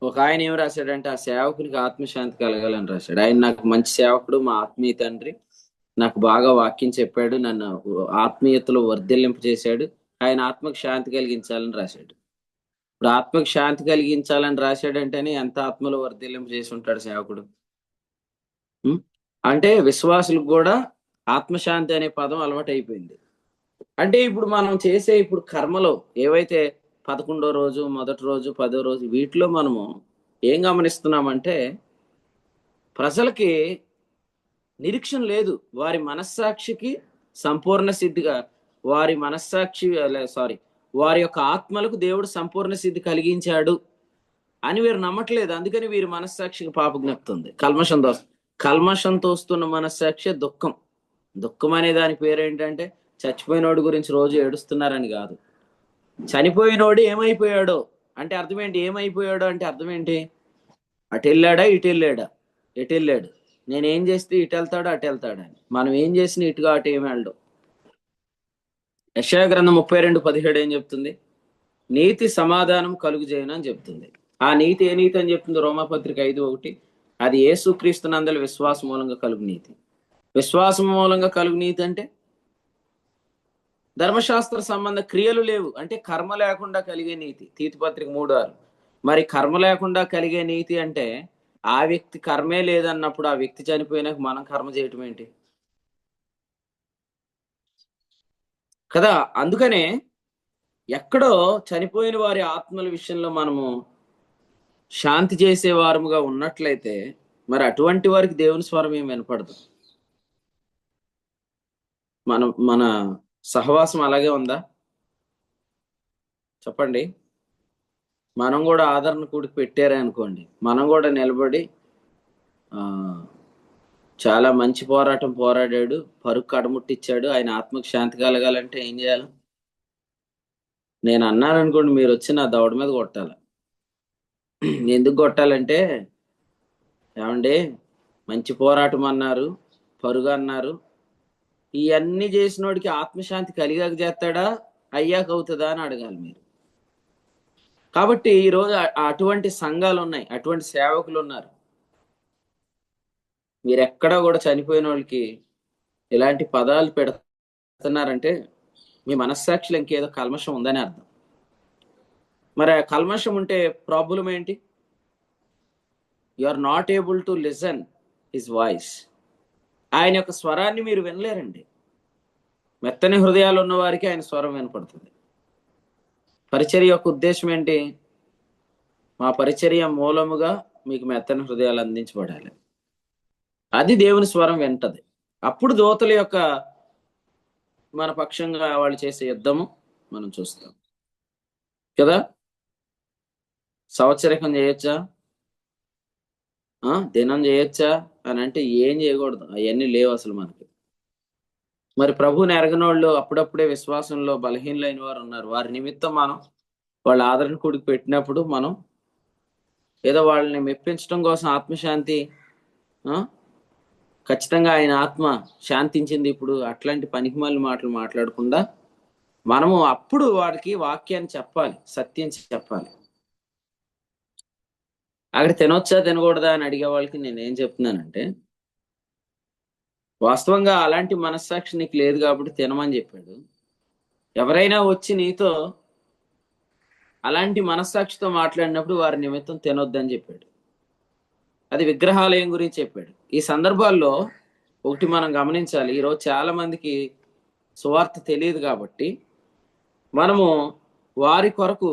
ఒక ఆయన ఏం రాశాడంటే, ఆ సేవకునికి ఆత్మశాంతి కలగాలని రాశాడు. ఆయన నాకు మంచి సేవకుడు, మా ఆత్మీయ తండ్రి, నాకు బాగా వాక్యం చెప్పాడు, నన్ను ఆత్మీయతలో వర్ధిల్లింపు చేశాడు, ఆయన ఆత్మకు శాంతి కలిగించాలని రాశాడు. ఇప్పుడు ఆత్మకు శాంతి కలిగించాలని రాశాడంటేనే ఎంత ఆత్మలో వర్ధిల్లింపు చేసి ఉంటాడు సేవకుడు. అంటే విశ్వాసులకు కూడా ఆత్మశాంతి అనే పదం అలవాటు అయిపోయింది. అంటే ఇప్పుడు మనం చేసే కర్మలో ఏవైతే 11వ రోజు, మొదటి రోజు, 10వ రోజు, వీటిలో మనము ఏం గమనిస్తున్నామంటే ప్రజలకి నిరీక్షణ లేదు. వారి మనస్సాక్షికి సంపూర్ణ సిద్ధిగా, వారి యొక్క ఆత్మలకు దేవుడు సంపూర్ణ సిద్ధి కలిగించాడు అని వీరు నమ్మట్లేదు. అందుకని వీరి మనస్సాక్షికి పాపజ్ఞప్తుంది. కల్మషంతో వస్తున్న మనస్సాక్షి దుఃఖం. దుఃఖం అనే దాని పేరేంటంటే చచ్చిపోయినోడి గురించి రోజు ఏడుస్తున్నారని కాదు. చనిపోయినోడు ఏమైపోయాడో అంటే అర్థం ఏంటి? ఏమైపోయాడో అంటే అర్థం ఏంటి? అటు వెళ్ళాడా, ఇటు వెళ్ళాడా? ఎటు వెళ్ళాడు. నేనేం చేస్తే ఇటు వెళ్తాడో అటు వెళ్తాడని. మనం ఏం చేసినా ఇటుగా అటు ఏమి వెళ్ళడం. యెషయా గ్రంథం 32:17 ఏం చెప్తుంది? నీతి సమాధానం కలుగుజేయను అని చెప్తుంది. ఆ నీతి ఏ నీతి అని చెప్తుంది? రోమాపత్రిక 5:1. అది యేసుక్రీస్తునందలి విశ్వాసం మూలంగా కలుగు నీతి. విశ్వాసం మూలంగా కలుగు నీతి అంటే ధర్మశాస్త్ర సంబంధ క్రియలు లేవు అంటే కర్మ లేకుండా కలిగే నీతి. తీతుపత్రిక 3:6. మరి కర్మ లేకుండా కలిగే నీతి అంటే ఆ వ్యక్తి కర్మే లేదన్నప్పుడు ఆ వ్యక్తి చనిపోయినాక మనం కర్మ చేయటం ఏంటి కదా? అందుకనే ఎక్కడో చనిపోయిన వారి ఆత్మల విషయంలో మనము శాంతి చేసే వారముగా ఉన్నట్లయితే మరి అటువంటి వారికి దేవుని స్వరం ఏం వినపడదు. మన సహవాసం అలాగే ఉందా చెప్పండి? మనం కూడా ఆదరణ కూడికి పెట్టారే అనుకోండి, మనం కూడా నిలబడి చాలా మంచి పోరాటం పోరాడాడు, పరుగు కడముట్టించాడు, ఆయన ఆత్మకు శాంతి కలగాలంటే ఏం చేయాలి? నేను అన్నాను అనుకోండి, మీరు వచ్చి నా దవడ మీద కొట్టాలి. ఎందుకు కొట్టాలంటే, ఏమండి మంచి పోరాటం అన్నారు, పరుగు అన్నారు, ఇవన్నీ చేసినోడికి ఆత్మశాంతి కలిగాక చేస్తాడా, అయ్యాక అవుతుందా అని అడగాలి మీరు. కాబట్టి ఈరోజు అటువంటి సంఘాలు ఉన్నాయి, అటువంటి సేవకులు ఉన్నారు. మీరు ఎక్కడా కూడా చనిపోయిన వాళ్ళకి ఇలాంటి పదాలు పెడుతున్నారంటే మీ మనస్సాక్షిలో ఇంకేదో కల్మషం ఉందని అర్థం. మరి ఆ కల్మషం ఉంటే ప్రాబ్లం ఏంటి? You are not able to listen his voice. ఆయన యొక్క స్వరాన్ని మీరు వినలేరండి. మెత్తని హృదయాలు ఉన్న వారికి ఆయన స్వరం వినపడుతుంది. పరిచర్య యొక్క ఉద్దేశం ఏంటి? మా పరిచర్య మూలముగా మీకు మెత్తని హృదయాలు అందించబడాలి. అది దేవుని స్వరం వింటది. అప్పుడు దూతల యొక్క మన పక్షంగా వాళ్ళు చేసే యుద్ధము మనం చూస్తాం కదా. సంవత్సరికం చేయొచ్చా, దినం చేయొచ్చా అని అంటే ఏం చేయకూడదు, అవన్నీ లేవు అసలు మనకి. మరి ప్రభువుని ఎరగనోళ్ళు, అప్పుడప్పుడే విశ్వాసంలో బలహీనలైన వారు ఉన్నారు. వారి నిమిత్తం మనం వాళ్ళ ఆదరణ కూడికి పెట్టినప్పుడు మనం ఏదో వాళ్ళని మెప్పించడం కోసం ఆత్మశాంతి, ఖచ్చితంగా ఆయన ఆత్మ శాంతించింది ఇప్పుడు, అట్లాంటి పనికిమాలిన మాటలు మాట్లాడకుండా మనము అప్పుడు వాడికి వాక్యాన్ని చెప్పాలి, సత్యం చెప్పాలి. అక్కడ తినొచ్చా తినకూడదా అని అడిగే వాళ్ళకి నేనేం చెప్తున్నానంటే, వాస్తవంగా అలాంటి మనస్సాక్షి నీకు లేదు కాబట్టి తినమని చెప్పాడు. ఎవరైనా వచ్చి నీతో అలాంటి మనస్సాక్షితో మాట్లాడినప్పుడు వారి నిమిత్తం తినొద్దని చెప్పాడు. అది విగ్రహాలయం గురించి చెప్పాడు. ఈ సందర్భాల్లో ఒకటి మనం గమనించాలి, ఈరోజు చాలా మందికి సువార్త తెలియదు కాబట్టి మనము వారి కొరకు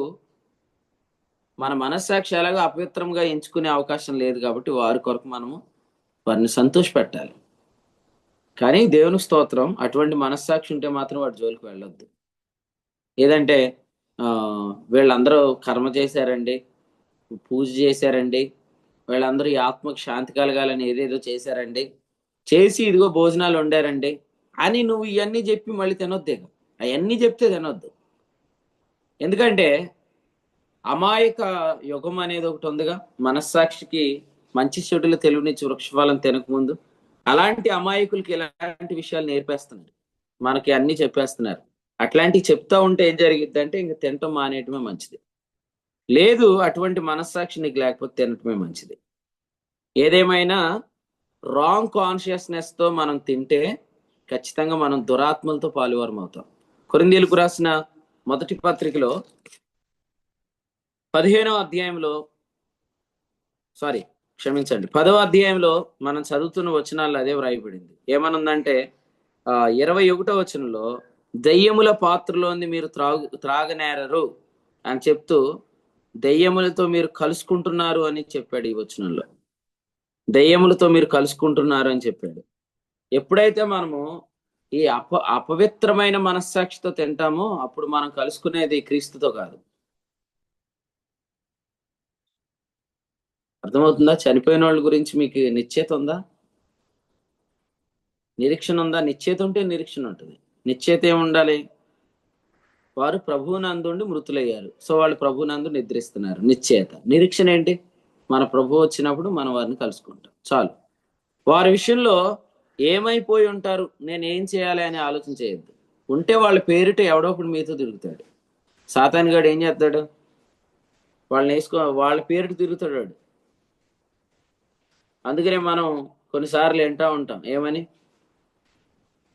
మన మనస్సాక్షి ఎలాగో అపవిత్రంగా ఎంచుకునే అవకాశం లేదు కాబట్టి వారి కొరకు మనము వారిని సంతోష పెట్టాలి. కానీ దేవుని స్తోత్రం, అటువంటి మనస్సాక్షి ఉంటే మాత్రం వాడి జోలికి వెళ్ళొద్దు. ఏదంటే వీళ్ళందరూ కర్మ చేశారండి, పూజ చేశారండి, వీళ్ళందరూ ఈ ఆత్మకు శాంతి కలగాలని ఏదేదో చేశారండి, చేసి ఇదిగో భోజనాలు వండారండి అని నువ్వు ఇవన్నీ చెప్పి మళ్ళీ తినొద్దే. అవన్నీ చెప్తే తినొద్దు. ఎందుకంటే అమాయక యుగం అనేది ఒకటి ఉందిగా, మనస్సాక్షికి మంచి చెడులు తెలివినిచ్చి వృక్షఫలం తినకముందు. అలాంటి అమాయకులకి ఇలాంటి విషయాలు నేర్పేస్తున్నారు, మనకి అన్ని చెప్పేస్తున్నారు. అట్లాంటివి చెప్తా ఉంటే ఏం జరిగిద్ది అంటే ఇంక తినటం మానేయటమే మంచిది. లేదు అటువంటి మనస్సాక్షి నీకు లేకపోతే తినటమే మంచిది. ఏదేమైనా రాంగ్ కాన్షియస్నెస్ తో మనం తింటే ఖచ్చితంగా మనం దురాత్మలతో పాలువారం అవుతాం. కొరింథీయులకు రాసిన మొదటి పత్రికలో 10వ అధ్యాయంలో మనం చదువుతున్న వచనాల్లో అదే వ్రాయబడింది. ఏమనుందంటే 21వ వచనంలో దెయ్యముల పాత్రలోని మీరు త్రాగనేరరు అని చెప్తూ దెయ్యములతో మీరు కలుసుకుంటున్నారు అని చెప్పాడు. ఈ వచనంలో దెయ్యములతో మీరు కలుసుకుంటున్నారు అని చెప్పాడు. ఎప్పుడైతే మనము ఈ అపవిత్రమైన మనస్సాక్షితో తింటామో అప్పుడు మనం కలుసుకునేది క్రీస్తుతో కాదు. అర్థమవుతుందా? చనిపోయిన వాళ్ళ గురించి మీకు నిశ్చయిత ఉందా? నిరీక్షణ ఉందా? నిశ్చయిత ఉంటే నిరీక్షణ ఉంటుంది. నిశ్చయిత ఏముండాలి? వారు ప్రభువునందుండి మృతులయ్యారు, సో వాళ్ళు ప్రభువునందు నిద్రిస్తున్నారు. నిశ్చయిత. నిరీక్షణ ఏంటి? మన ప్రభు వచ్చినప్పుడు మనం వారిని కలుసుకుంటాం, చాలు. వారి విషయంలో ఏమైపోయి ఉంటారు, నేను ఏం చేయాలి అని ఆలోచన చేయొద్దు. ఉంటే వాళ్ళ పేరిట ఎవడోప్పుడు మీతో తిరుగుతాడు. సాతాన్ గాడు ఏం చేస్తాడు? వాళ్ళని వాళ్ళ పేరిట తిరుగుతాడు వాడు. అందుకనే మనం కొన్నిసార్లు వింటా ఉంటాం, ఏమని?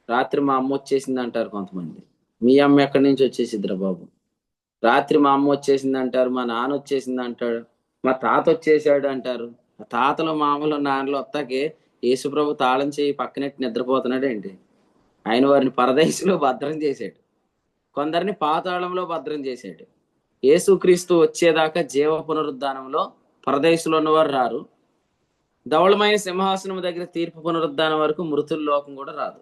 రాత్రి మా అమ్మ వచ్చేసింది అంటారు కొంతమంది. మీ అమ్మ ఎక్కడి నుంచి వచ్చేసిద్దిరా బాబు? రాత్రి మా అమ్మ వచ్చేసింది అంటారు, మా నాన్న వచ్చేసింది అంటాడు, మా తాత వచ్చేసాడు అంటారు. ఆ తాతలు మామూలు నాన్నలు వస్తాకే యేసుప్రభు తాళం చేయి పక్కనెట్టి నిద్రపోతున్నాడు ఏంటి? ఆయన వారిని పరదేశంలో భద్రం చేశాడు, కొందరిని పాతాళంలో భద్రం చేశాడు. యేసుక్రీస్తు వచ్చేదాకా జీవ పునరుద్ధానంలో పరదేశంలో ఉన్నవారు రారు. ధవళమైన సింహాసనం దగ్గర తీర్పు పునరుద్ధానం వరకు మృతుల లోకం కూడా రాదు.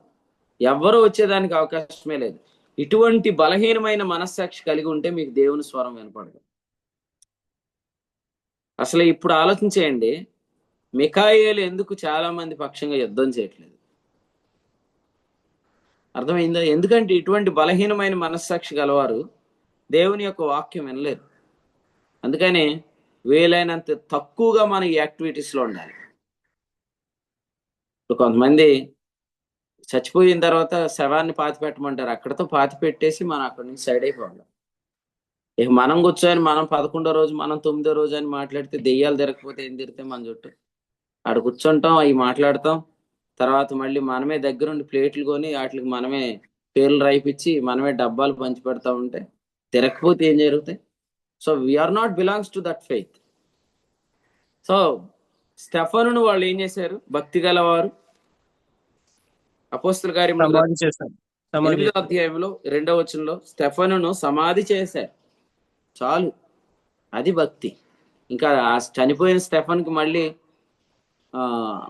ఎవ్వరూ వచ్చేదానికి అవకాశమే లేదు. ఇటువంటి బలహీనమైన మనస్సాక్షి కలిగి ఉంటే మీకు దేవుని స్వరం వినపడదు. అసలు ఇప్పుడు ఆలోచించేయండి, మిఖాయేలు ఎందుకు చాలా మంది పక్షంగా యుద్ధం చేయట్లేదు? అర్థమైందా? ఎందుకంటే ఇటువంటి బలహీనమైన మనస్సాక్షి గలవారు దేవుని యొక్క వాక్యం వినలేరు. అందుకని వీలైనంత తక్కువగా మన యాక్టివిటీస్ లో ఉండాలి. ఇప్పుడు కొంతమంది చచ్చిపోయిన తర్వాత శవాన్ని పాతి పెట్టమంటారు, అక్కడతో పాతి పెట్టేసి మనం అక్కడి నుంచి సైడ్ అయిపోవాలి. ఇక మనం కూర్చొని మనం 11వ రోజు మనం 9వ రోజు అని మాట్లాడితే దెయ్యాలు తిరగకపోతే ఏం తిరిగితే మన చుట్టూ ఆడ కూర్చుంటాం, అవి మాట్లాడతాం. తర్వాత మళ్ళీ మనమే దగ్గరుండి ప్లేట్లు కొని వాటికి మనమే పేర్లు రాయిపించి మనమే డబ్బాలు పంచి పెడతా ఉంటే తిరగకపోతే ఏం జరుగుతాయి? So we are not belongs to that faith. So స్టెఫనును వాళ్ళు ఏం చేశారు? భక్తి గలవారు. అపోస్తల కార్యములు 8వ అధ్యాయంలో 2వ వచనంలో స్టెఫనును సమాధి చేశారు, చాలు. అది భక్తి. ఇంకా ఆ చనిపోయిన స్టెఫన్కి మళ్ళీ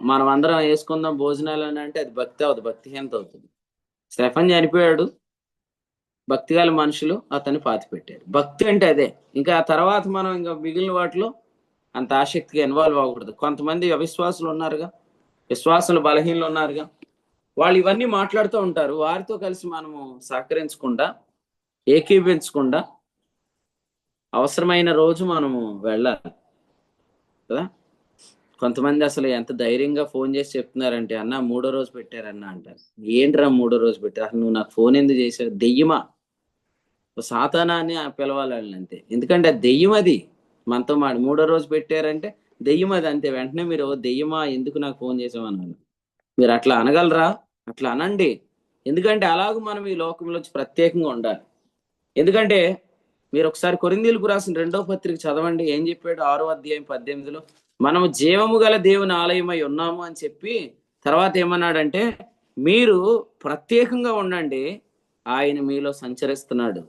మనం అందరం వేసుకుందాం భోజనాలు అని అంటే అది భక్తి అవుతుంది, భక్తిహీనత అవుతుంది. స్టెఫన్ చనిపోయాడు, భక్తిగల మనుషులు అతన్ని పాతి పెట్టారు. భక్తి అంటే అదే. ఇంకా ఆ తర్వాత మనం ఇంకా మిగిలిన వాటిలో అంత ఆసక్తిగా ఇన్వాల్వ్ అవ్వకూడదు. కొంతమంది అవిశ్వాసులు ఉన్నారుగా, విశ్వాసులు బలహీనలు ఉన్నారుగా, వాళ్ళు ఇవన్నీ మాట్లాడుతూ ఉంటారు. వారితో కలిసి మనము సహకరించకుండా, ఏకీభించకుండా అవసరమైన రోజు మనము వెళ్ళాలి కదా. కొంతమంది అసలు ఎంత ధైర్యంగా ఫోన్ చేసి చెప్తున్నారంటే, అన్న 3వ రోజు పెట్టారన్న అంటారు. ఏంట్రా 3వ రోజు పెట్టారు, అసలు నువ్వు నాకు ఫోన్ ఎందుకు చేసావు, దెయ్యమా, ఓ సాతానా అని పిలవాలి వాళ్ళని అంతే. ఎందుకంటే అది దెయ్యం, అది మనతో మాట 3వ రోజు పెట్టారంటే దెయ్యం అది అంతే. వెంటనే మీరు "ఓ దెయ్యమా ఎందుకు నాకు ఫోన్ చేసామన్నాను". మీరు అట్లా అనగలరా? అట్లా అనండి. ఎందుకంటే అలాగ మనం ఈ లోకంలో వచ్చి ప్రత్యేకంగా ఉండాలి. ఎందుకంటే మీరు ఒకసారి కొరింథీయులకు రాసిన 2వ పత్రిక చదవండి. ఏం చెప్పాడు 6వ అధ్యాయం 18లో, మనము జీవము గల దేవుని ఆలయమై ఉన్నాము అని చెప్పి తర్వాత ఏమన్నాడంటే, మీరు ప్రత్యేకంగా ఉండండి, ఆయన మీలో సంచరిస్తున్నాడు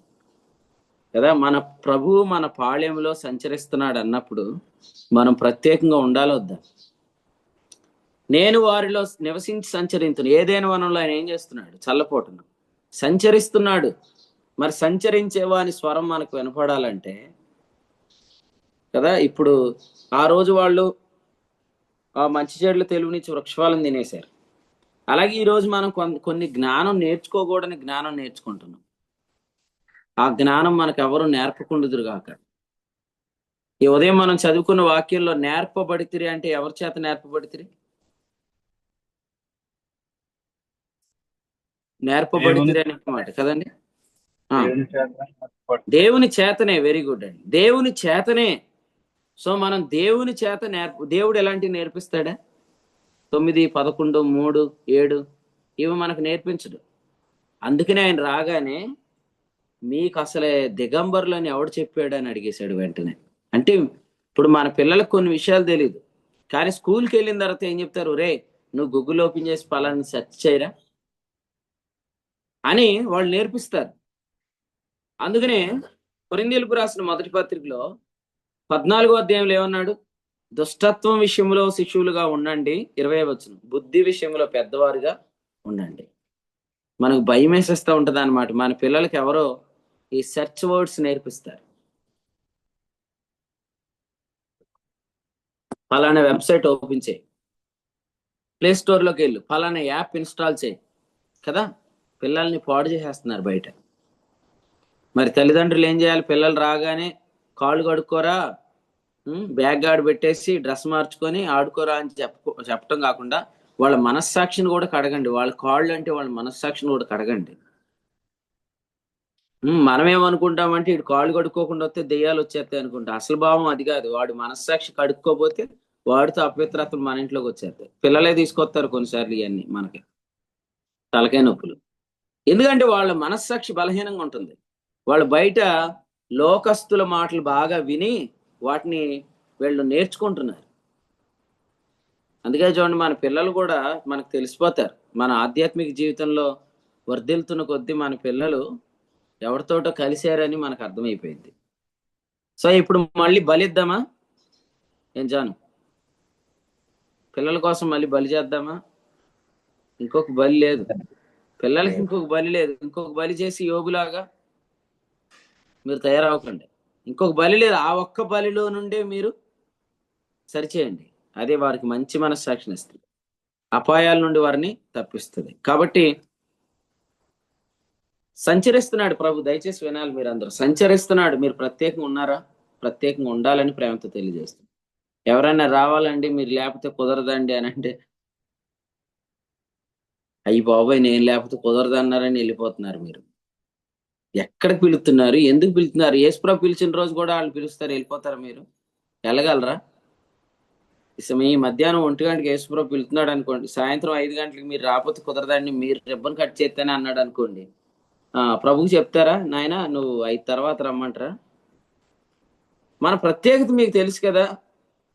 కదా. మన ప్రభువు మన పాళ్యంలో సంచరిస్తున్నాడు అన్నప్పుడు మనం ప్రత్యేకంగా ఉండాలి వద్దా? నేను వారిలో నివసించి సంచరించును. ఏదైనా వనంలో ఆయన ఏం చేస్తున్నాడు? చల్లపోటును సంచరిస్తున్నాడు. మరి సంచరించే వాని స్వరం మనకు వినపడాలంటే కదా, ఇప్పుడు ఆ రోజు వాళ్ళు ఆ మంచి చెడుల తెలివినిచ్చి వృక్షఫలం తినేశారు. అలాగే ఈ రోజు మనం కొన్ని జ్ఞానం నేర్చుకోకూడని జ్ఞానం నేర్చుకుంటున్నాం. ఆ జ్ఞానం మనకు ఎవరు నేర్పకుండుదురుగాక. ఈ ఉదయం మనం చదువుకున్న వాక్యంలో నేర్పబడితిరి అంటే ఎవరి చేత నేర్పబడితిరి? నేర్పబడితిరి అనే మాట కదండి. దేవుని చేతనే. వెరీ గుడ్ అండి, దేవుని చేతనే. సో మనం దేవుని చేత దేవుడు ఎలాంటివి నేర్పిస్తాడా? 9, 11, 3, 7 ఇవి మనకు నేర్పించడు. అందుకనే ఆయన రాగానే మీకు అసలే దిగంబరులని ఎవడు చెప్పాడు అని అడిగేశాడు వెంటనే. అంటే ఇప్పుడు మన పిల్లలకు కొన్ని విషయాలు తెలియదు, కానీ స్కూల్కి వెళ్ళిన తర్వాత ఏం చెప్తారు, రే నువ్వు గూగుల్ ఓపెన్ చేసి పలాన్ని సెర్చ్ చేయరా అని వాళ్ళు నేర్పిస్తారు. అందుకనే కొరింథీయులకు రాసిన మొదటి పత్రికలో 14వ అధ్యాయంలో ఏమన్నాడు? దుష్టత్వం విషయంలో శిశువులుగా ఉండండి. 20వ వచనం, బుద్ధి విషయంలో పెద్దవారుగా ఉండండి. మనకు భయం వేసేస్తూ ఉంటది అనమాట. మన పిల్లలకి ఎవరో ఈ సెర్చ్ వర్డ్స్ నేర్పిస్తారు. ఫలానా వెబ్సైట్ ఓపెన్ చేయి, ప్లే స్టోర్లోకి వెళ్ళు, ఫలానా యాప్ ఇన్స్టాల్ చేయి కదా. పిల్లల్ని పాడు చేసేస్తున్నారు బయట. మరి తల్లిదండ్రులు ఏం చేయాలి? పిల్లలు రాగానే కాళ్ళు కడుక్కోరా, బ్యాగ్ గార్డ్ పెట్టేసి డ్రెస్ మార్చుకొని ఆడుకోరా అని చెప్పటం కాకుండా వాళ్ళ మనస్సాక్షిని కూడా కడగండి. వాళ్ళ కాళ్ళు అంటే వాళ్ళ మనస్సాక్షిని కూడా కడగండి. మనమేమనుకుంటామంటే ఇటు కాళ్ళు కడుక్కోకుండా వస్తే దెయ్యాలు వచ్చేస్తాయి అనుకుంటా. అసలు భావం అది కాదు. వాడు మనస్సాక్షి కడుక్కోపోతే వాడితో అపవిత్రతలు మన ఇంట్లోకి వచ్చేస్తాయి. పిల్లలే తీసుకొస్తారు కొన్నిసార్లు ఇవన్నీ మనకి తలకాయ నొప్పులు. ఎందుకంటే వాళ్ళ మనస్సాక్షి బలహీనంగా ఉంటుంది. వాళ్ళు బయట లోకస్తుల మాటలు బాగా విని వాటిని వీళ్ళు నేర్చుకుంటున్నారు. అందుకే చూడండి, మన పిల్లలు కూడా మనకు తెలిసిపోతారు. మన ఆధ్యాత్మిక జీవితంలో వర్ధిల్తున్న కొద్దీ మన పిల్లలు ఎవరితోటో కలిశారని మనకు అర్థమైపోయింది. సో ఇప్పుడు మళ్ళీ బలిద్దామా? ఏం జాను, పిల్లల కోసం మళ్ళీ బలి చేద్దామా? ఇంకొక బలి లేదు పిల్లలకి, ఇంకొక బలి లేదు. ఇంకొక బలి చేసి యోగులాగా మీరు తయారవకండి. ఇంకొక బలి లేదు. ఆ ఒక్క బలిలో నుండే మీరు సరిచేయండి. అదే వారికి మంచి మనస్సాక్షిని ఇస్తుంది, అపాయాల నుండి వారిని తప్పిస్తుంది. కాబట్టి సంచరిస్తున్నాడు ప్రభు. దయచేసి వినాలి మీరందరూ. సంచరిస్తున్నాడు. మీరు ప్రత్యేకంగా ఉన్నారా? ప్రత్యేకంగా ఉండాలని ప్రేమతో తెలియజేస్తుంది. ఎవరైనా రావాలండి మీరు లేకపోతే కుదరదండి అని అంటే, అయ్యి బాబోయ్ నేను లేకపోతే కుదరదన్నారని వెళ్ళిపోతున్నారు. మీరు ఎక్కడికి పిలుస్తున్నారు? ఎందుకు పిలుస్తున్నారు? యేసుప్రభు పిలిచిన రోజు కూడా వాళ్ళు పిలుస్తారు, వెళ్ళిపోతారా? మీరు వెళ్ళగలరా? ఈ మధ్యాహ్నం 1 గంటకి యేసుప్రభు పిలుతున్నాడు అనుకోండి, సాయంత్రం 5 గంటలకు మీరు రాకపోతే కుదరదండి, మీరు రిబ్బన్ కట్ చేస్తేనే అన్నాడు అనుకోండి, ప్రభుకి చెప్తారా నాయన నువ్వు 5 తర్వాత రమ్మంటారా? మన ప్రత్యేకత మీకు తెలుసు కదా.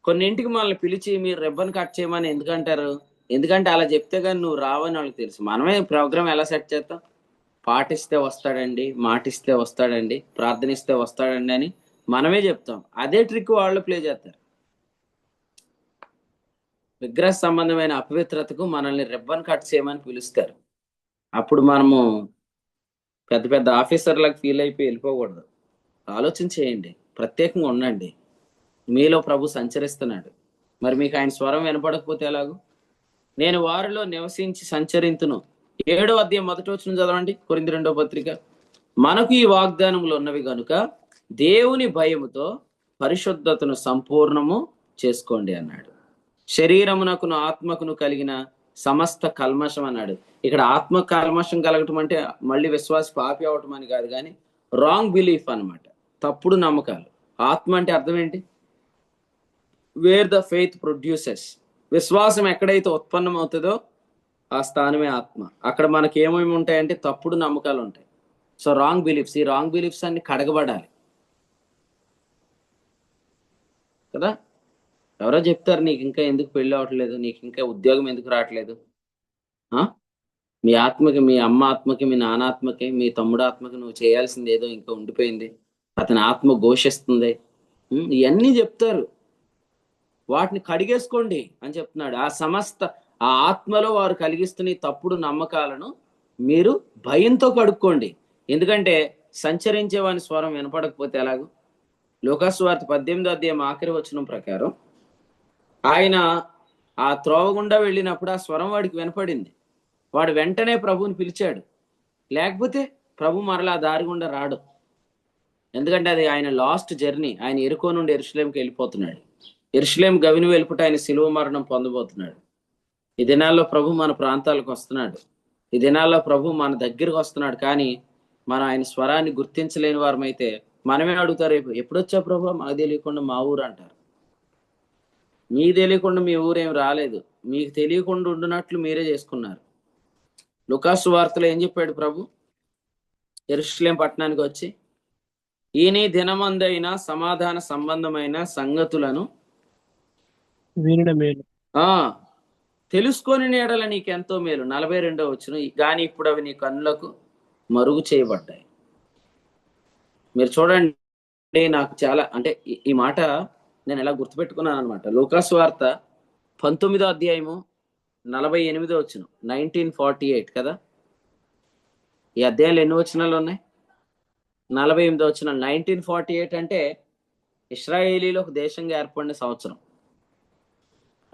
కొన్నింటికి మనల్ని పిలిచి మీరు రిబ్బన్ కట్ చేయమని ఎందుకంటారు? ఎందుకంటే అలా చెప్తే కానీ నువ్వు రావని వాళ్ళకి తెలుసు. మనమే ప్రోగ్రామ్ ఎలా సెట్ చేస్తాం? పాటిస్తే వస్తాడండి, మాటిస్తే వస్తాడండి, ప్రార్థనిస్తే వస్తాడండి అని మనమే చెప్తాం. అదే ట్రిక్ వాళ్ళు ప్లే చేస్తారు. విగ్రహ సంబంధమైన అపవిత్రతకు మనల్ని రిబ్బన్ కట్ చేయమని పిలుస్తారు. అప్పుడు మనము పెద్ద పెద్ద ఆఫీసర్లకు ఫీల్ అయిపోయి వెళ్ళిపోకూడదు. ఆలోచన చేయండి, ప్రత్యేకంగా ఉండండి. మీలో ప్రభు సంచరిస్తున్నాడు. మరి మీకు ఆయన స్వరం వినపడకపోతే ఎలాగూ? నేను వారిలో నివసించి సంచరింతును. 7వ అధ్యాయం 1వ వచనం చదవండి, కొరింథీ 2వ పత్రిక. మనకు ఈ వాగ్దానములు ఉన్నవి గనుక దేవుని భయముతో పరిశుద్ధతను సంపూర్ణము చేసుకోండి అన్నాడు. శరీరమునకును ఆత్మకును కలిగిన సమస్త కల్మషం అన్నాడు. ఇక్కడ ఆత్మ కల్మషం కలగటం అంటే మళ్ళీ విశ్వాస పాపి అవటం అని కాదు, కానీ రాంగ్ బిలీఫ్ అన్నమాట, తప్పుడు నమ్మకాలు. ఆత్మ అంటే అర్థం ఏంటి? Wear the faith produces. విశ్వాసం ఎక్కడైతే ఉత్పన్నం అవుతుందో ఆ స్థానమే ఆత్మ. అక్కడ మనకి ఏమేమి ఉంటాయంటే తప్పుడు నమ్మకాలు ఉంటాయి. సో రాంగ్ బిలీఫ్స్, ఈ రాంగ్ బిలీఫ్స్ అన్ని కడగబడాలి కదా. ఎవరో చెప్తారు, నీకు ఇంకా ఎందుకు పెళ్ళి అవ్వట్లేదు, నీకు ఇంకా ఉద్యోగం ఎందుకు రావట్లేదు, మీ ఆత్మకి, మీ అమ్మ ఆత్మకి, మీ నాన్న ఆత్మకి, మీ తమ్ముడు ఆత్మకి నువ్వు చేయాల్సింది ఏదో ఇంకా ఉండిపోయింది, అతని ఆత్మ ఘోషిస్తుంది, ఇవన్నీ చెప్తారు. వాటిని కడిగేసుకోండి అని చెప్తున్నాడు. ఆ ఆత్మలో వారు కలిగిస్తున్న ఈ తప్పుడు నమ్మకాలను మీరు భయంతో కడుక్కోండి. ఎందుకంటే సంచరించే వాని స్వరం వినపడకపోతే ఎలాగో. లూకాసు వార్త 18వ అధ్యాయం ఆఖరి వచనం ప్రకారం ఆయన ఆ త్రోవ గుండా వెళ్ళినప్పుడు ఆ స్వరం వాడికి వినపడింది. వాడు వెంటనే ప్రభువుని పిలిచాడు. లేకపోతే ప్రభు మరలా దారి గుండా రాడు. ఎందుకంటే అది ఆయన లాస్ట్ జర్నీ. ఆయన ఎరుకో నుండి యెరూషలేంకి వెళ్ళిపోతున్నాడు. యెరూషలేం గవిని వెలుపుట ఆయన శిలువ మరణం పొందబోతున్నాడు. ఈ దినాల్లో ప్రభు మన ప్రాంతాలకు వస్తున్నాడు. ఈ దినాల్లో ప్రభు మన దగ్గరకు వస్తున్నాడు. కానీ మనం ఆయన స్వరాన్ని గుర్తించలేని వారమైతే మనమే అడుగుతారు, ఎప్పుడొచ్చా ప్రభు, మాకు తెలియకుండా మా ఊరు అంటారు. మీకు తెలియకుండా మీ ఊరేం రాలేదు, మీకు తెలియకుండా ఉండునట్లు మీరే చేసుకున్నారు. లూకాసు వార్తలో ఏం చెప్పాడు ప్రభు? యెరూషలేం పట్టణానికి వచ్చి, ఈయన దినమందైన సమాధాన సంబంధమైన సంగతులను వినడం మేలు, తెలుసుకొని నీడల నీకెంతో మేలు. 42వ వచనం, కానీ ఇప్పుడు అవి నీ కన్నులకు మరుగు చేయబడ్డాయి. మీరు చూడండి, నాకు చాలా అంటే ఈ మాట నేను ఎలా గుర్తుపెట్టుకున్నాను అనమాట. లూకాసు వార్త 19వ అధ్యాయము 48వ వచనం, 1948 కదా. ఈ అధ్యాయంలో ఎన్ని వచనాలు ఉన్నాయి? 48వ వచనం. 1948 అంటే ఇశ్రాయేలీలో ఒక దేశంగా ఏర్పడిన సంవత్సరం.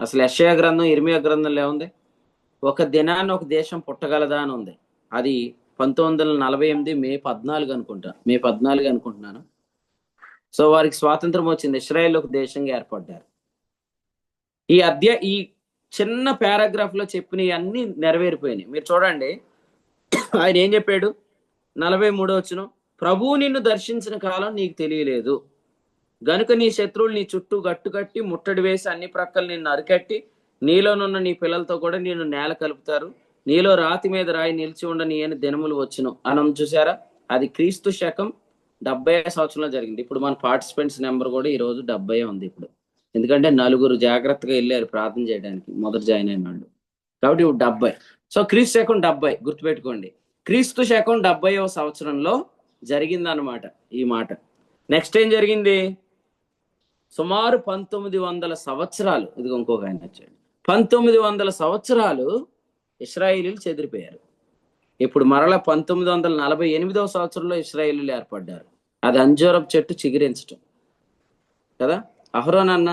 అసలు యెషయా గ్రంథం, ఇర్మియా గ్రంథంలో ఏముంది? ఒక దినాన్ని ఒక దేశం పుట్టగలదా అని ఉంది. అది 1948 మే 14 అనుకుంటా, మే 14 అనుకుంటున్నాను. సో వారికి స్వాతంత్రం వచ్చింది, ఇశ్రాయేల్ ఒక దేశంగా ఏర్పడ్డారు. ఈ చిన్న పారాగ్రాఫ్ లో చెప్పినవి అన్ని నెరవేరిపోయినాయి. మీరు చూడండి, ఆయన ఏం చెప్పాడు? 43వ వచనం, ప్రభువు నిన్ను దర్శించిన కాలం నీకు తెలియలేదు గనుక నీ శత్రువులు నీ చుట్టూ గట్టుకట్టి ముట్టడి వేసి అన్ని ప్రక్కలు నిన్ను అరికట్టి నీలోనున్న నీ పిల్లలతో కూడా నిన్ను నేల కలుపుతారు. నీలో రాతి మీద రాయి నిలిచి ఉండని అని దినములు వచ్చును మనం చూసారా. అది క్రీస్తు శకం 70 సంవత్సరంలో జరిగింది. ఇప్పుడు మన పార్టిసిపెంట్స్ నెంబర్ కూడా ఈ రోజు 70 ఉంది ఇప్పుడు. ఎందుకంటే 4 జాగ్రత్తగా వెళ్ళారు ప్రార్థన చేయడానికి, మొదటి జాయిన్ అయిన వాళ్ళు. కాబట్టి ఇప్పుడు 70. సో క్రీస్తు శకం 70 గుర్తుపెట్టుకోండి. క్రీస్తు శకం 70వ సంవత్సరంలో జరిగిందన్నమాట ఈ మాట. నెక్స్ట్ ఏం జరిగింది? సుమారు 1900 సంవత్సరాలు, ఇది ఇంకొక ఆయన వచ్చాడు, 1900 సంవత్సరాలు ఇశ్రాయేలీలు చెదిరిపోయారు. ఇప్పుడు మరలా 1948వ సంవత్సరంలో ఇశ్రాయేలీలు ఏర్పడ్డారు. అది అంజూరపు చెట్టు చిగురించటం కదా. అహరోన్ అన్న,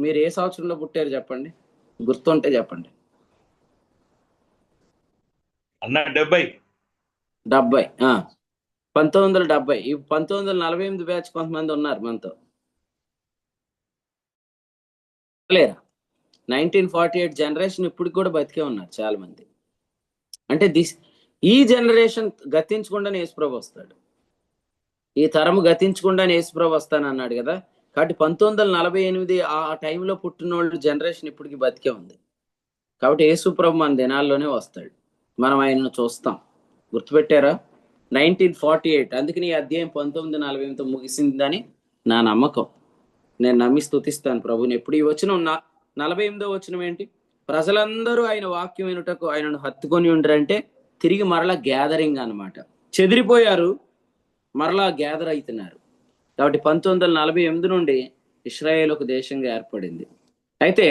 మీరు ఏ సంవత్సరంలో పుట్టారు చెప్పండి, గుర్తుంటే చెప్పండి. అన్న 70. 1970. ఈ 1948 బ్యాచ్ కొంతమంది ఉన్నారు మనతో లేరా. 1948 జనరేషన్ ఇప్పుడు కూడా బతికే ఉన్నారు చాలా మంది. అంటే ఈ జనరేషన్ గతించకుండానే యేసుప్రభు వస్తాడు. ఈ తరము గతించకుండానే యేసుప్రభు వస్తానన్నాడు కదా. కాబట్టి 1948 ఆ టైంలో పుట్టిన వాళ్ళు జనరేషన్ ఇప్పటికి బతికే ఉంది. కాబట్టి యేసుప్రభు మన దినాల్లోనే వస్తాడు, మనం ఆయనను చూస్తాం. గుర్తుపెట్టారా? 1948. అందుకని ఈ అధ్యాయం 1948తో ముగిసిందని నా నమ్మకం. నేను నమ్మి స్తుతిస్తాను ప్రభుని ఎప్పుడు. ఈ వచనం 48వ వచనం ఏంటి? ప్రజలందరూ ఆయన వాక్యం వినుటకు ఆయనను హత్తుకొని ఉండరంటే తిరిగి మరలా గ్యాదరింగ్ అన్నమాట. చెదిరిపోయారు, మరలా గ్యాదర్ అవుతున్నారు. కాబట్టి 1948 నుండి ఇశ్రాయేల్ ఒక దేశంగా ఏర్పడింది. అయితే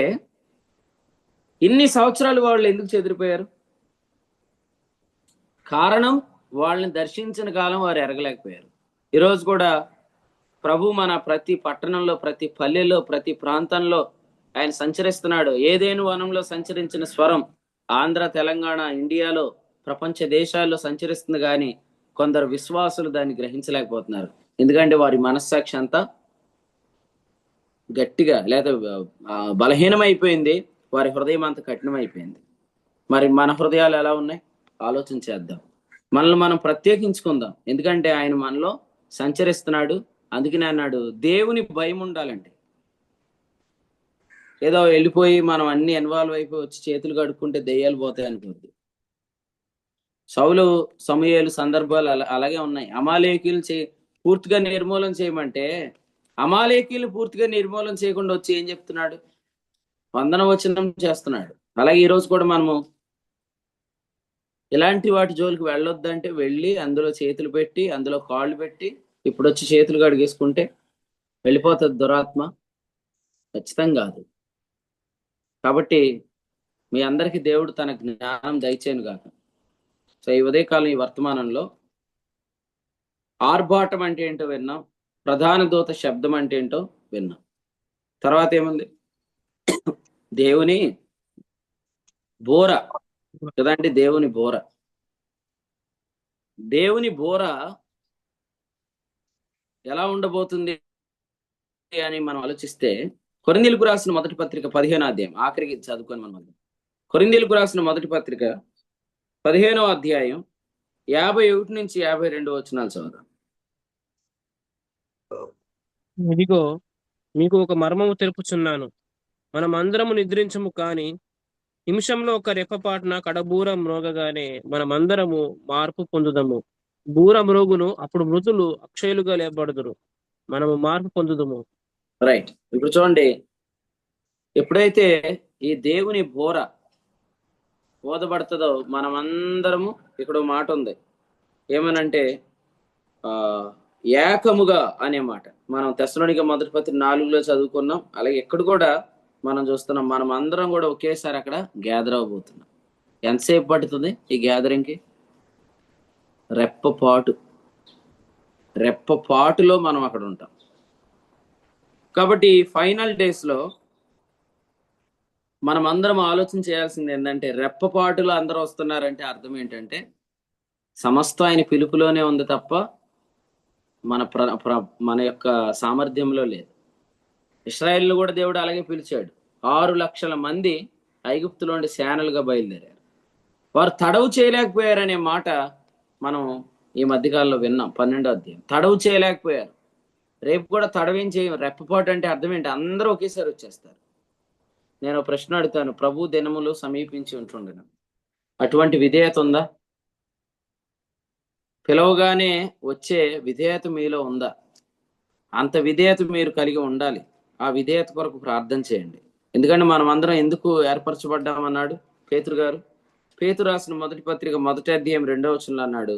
ఇన్ని సంవత్సరాలు వాళ్ళు ఎందుకు చెదిరిపోయారు? కారణం, వాళ్ళని దర్శించిన కాలం వారు ఎరగలేకపోయారు. ఈరోజు కూడా ప్రభు మన ప్రతి పట్టణంలో, ప్రతి పల్లెలో, ప్రతి ప్రాంతంలో ఆయన సంచరిస్తున్నాడు. ఏదేను వనంలో సంచరించిన స్వరం ఆంధ్ర, తెలంగాణ, ఇండియాలో, ప్రపంచ దేశాల్లో సంచరిస్తుంది. కానీ కొందరు విశ్వాసులు దాన్ని గ్రహించలేకపోతున్నారు. ఎందుకంటే వారి మనస్సాక్షి అంతా గట్టిగా లేదా బలహీనమైపోయింది, వారి హృదయం అంతా కఠినమైపోయింది. మరి మన హృదయాలు ఎలా ఉన్నాయి ఆలోచన చేద్దాం. మనల్ని మనం ప్రత్యేకించుకుందాం, ఎందుకంటే ఆయన మనలో సంచరిస్తున్నాడు. అందుకనే అన్నాడు దేవుని భయం ఉండాలండి. ఏదో వెళ్ళిపోయి మనం అన్ని ఇన్వాల్వ్ అయిపోయి వచ్చి చేతులు కడుక్కుంటే దెయ్యాలు పోతాయి అనుకోద్ది. సౌలు సమూయేలు సందర్భాలు అలాగే ఉన్నాయి. అమాలేకీలు పూర్తిగా నిర్మూలన చేయమంటే అమాలేకీలు పూర్తిగా నిర్మూలన చేయకుండా వచ్చి ఏం చెప్తున్నాడు? వందన వచనం చేస్తున్నాడు. అలాగే ఈ రోజు కూడా మనము ఇలాంటి వాటి జోలికి వెళ్ళొద్దంటే వెళ్ళి అందులో చేతులు పెట్టి అందులో కాళ్ళు పెట్టి ఇప్పుడు వచ్చి చేతులు కడిగేసుకుంటే వెళ్ళిపోతుంది దురాత్మ? ఖచ్చితంగా కాదు. కాబట్టి మీ అందరికీ దేవుడు తన జ్ఞానం దయచేయను గాక. సో ఈ ఉదయకాలం ఈ వర్తమానంలో ఆర్భాటం అంటే ఏంటో విన్నాం, ప్రధాన దూత శబ్దం అంటే ఏంటో విన్నాం. తర్వాత ఏముంది? దేవుని బోర కదండి, దేవుని బోర. దేవుని బోర ఎలా ఉండబోతుంది అని మనం ఆలోచిస్తే కొరింథీయులకు రాసిన మొదటి పత్రిక 15వ అధ్యాయం ఆఖరికి చదువుకొని మనం కొరింథీయులకు రాసిన మొదటి పత్రిక 15వ అధ్యాయం 51 నుంచి 52 వచనాలు చదువుదాం. ఇదిగో మీకు ఒక మర్మము తెలుపుచున్నాను. మనమందరము నిద్రించము, కాని నిమిషంలో ఒక రెప్పపాటున కడబూర మ్రోగగానే మనమందరము మార్పు పొందుదము. బూర మ్రోగును, అప్పుడు మృతులు అక్షయులుగా లేపబడుదురు, మనము మార్పు పొందుదము. రైట్. ఇప్పుడు చూడండి, ఎప్పుడైతే ఈ దేవుని బోర బోధపడుతుందో మనమందరము, ఇక్కడ మాట ఉంది ఏమనంటే ఏకముగా అనే మాట మనం తెస్సలోనిక మొదటి పత్రిక 4లో చదువుకున్నాం. అలాగే ఇక్కడ కూడా మనం చూస్తున్నాం, మనం అందరం కూడా ఒకేసారి అక్కడ గ్యాదర్ అవబోతున్నాం. ఎంతసేపు పడుతుంది ఈ గ్యాదరింగ్కి? రెప్పపాటులో మనం అక్కడ ఉంటాం. కాబట్టి ఫైనల్ డేస్ లో మనం అందరం ఆలోచన చేయాల్సింది ఏంటంటే, రెప్పపాటులో అందరూ వస్తున్నారంటే అర్థం ఏంటంటే సమస్తం ఆయన పిలుపులోనే ఉంది తప్ప మన యొక్క సామర్థ్యంలో లేదు. ఇశ్రాయేలును కూడా దేవుడు అలాగే పిలిచాడు. 6 లక్షల మంది ఐగుప్తులోండి సేనలుగా బయలుదేరారు. వారు తడవు చేయలేకపోయారనే మాట మనం ఈ మధ్యకాలంలో విన్నాం. 12వ అధ్యాయం తడవు చేయలేకపోయారు. రేపు కూడా తడవేం చేయం. రెప్పపాటు అంటే అర్థం ఏంటి? అందరూ ఒకేసారి వచ్చేస్తారు. నేను ప్రశ్న అడుగుతాను, ప్రభు దినములు సమీపించి ఉంటుండను, అటువంటి విధేయత ఉందా? పిలవగానే వచ్చే విధేయత మీలో ఉందా? అంత విధేయత మీరు కలిగి ఉండాలి. ఆ విధేయత కొరకు ప్రార్థన చేయండి. ఎందుకంటే మనం అందరం ఎందుకు ఏర్పరచబడ్డామన్నాడు పేతురు గారు? పేతురు రాసిన మొదటి పత్రిక 1వ అధ్యాయం 2వ వచనంలో అన్నాడు,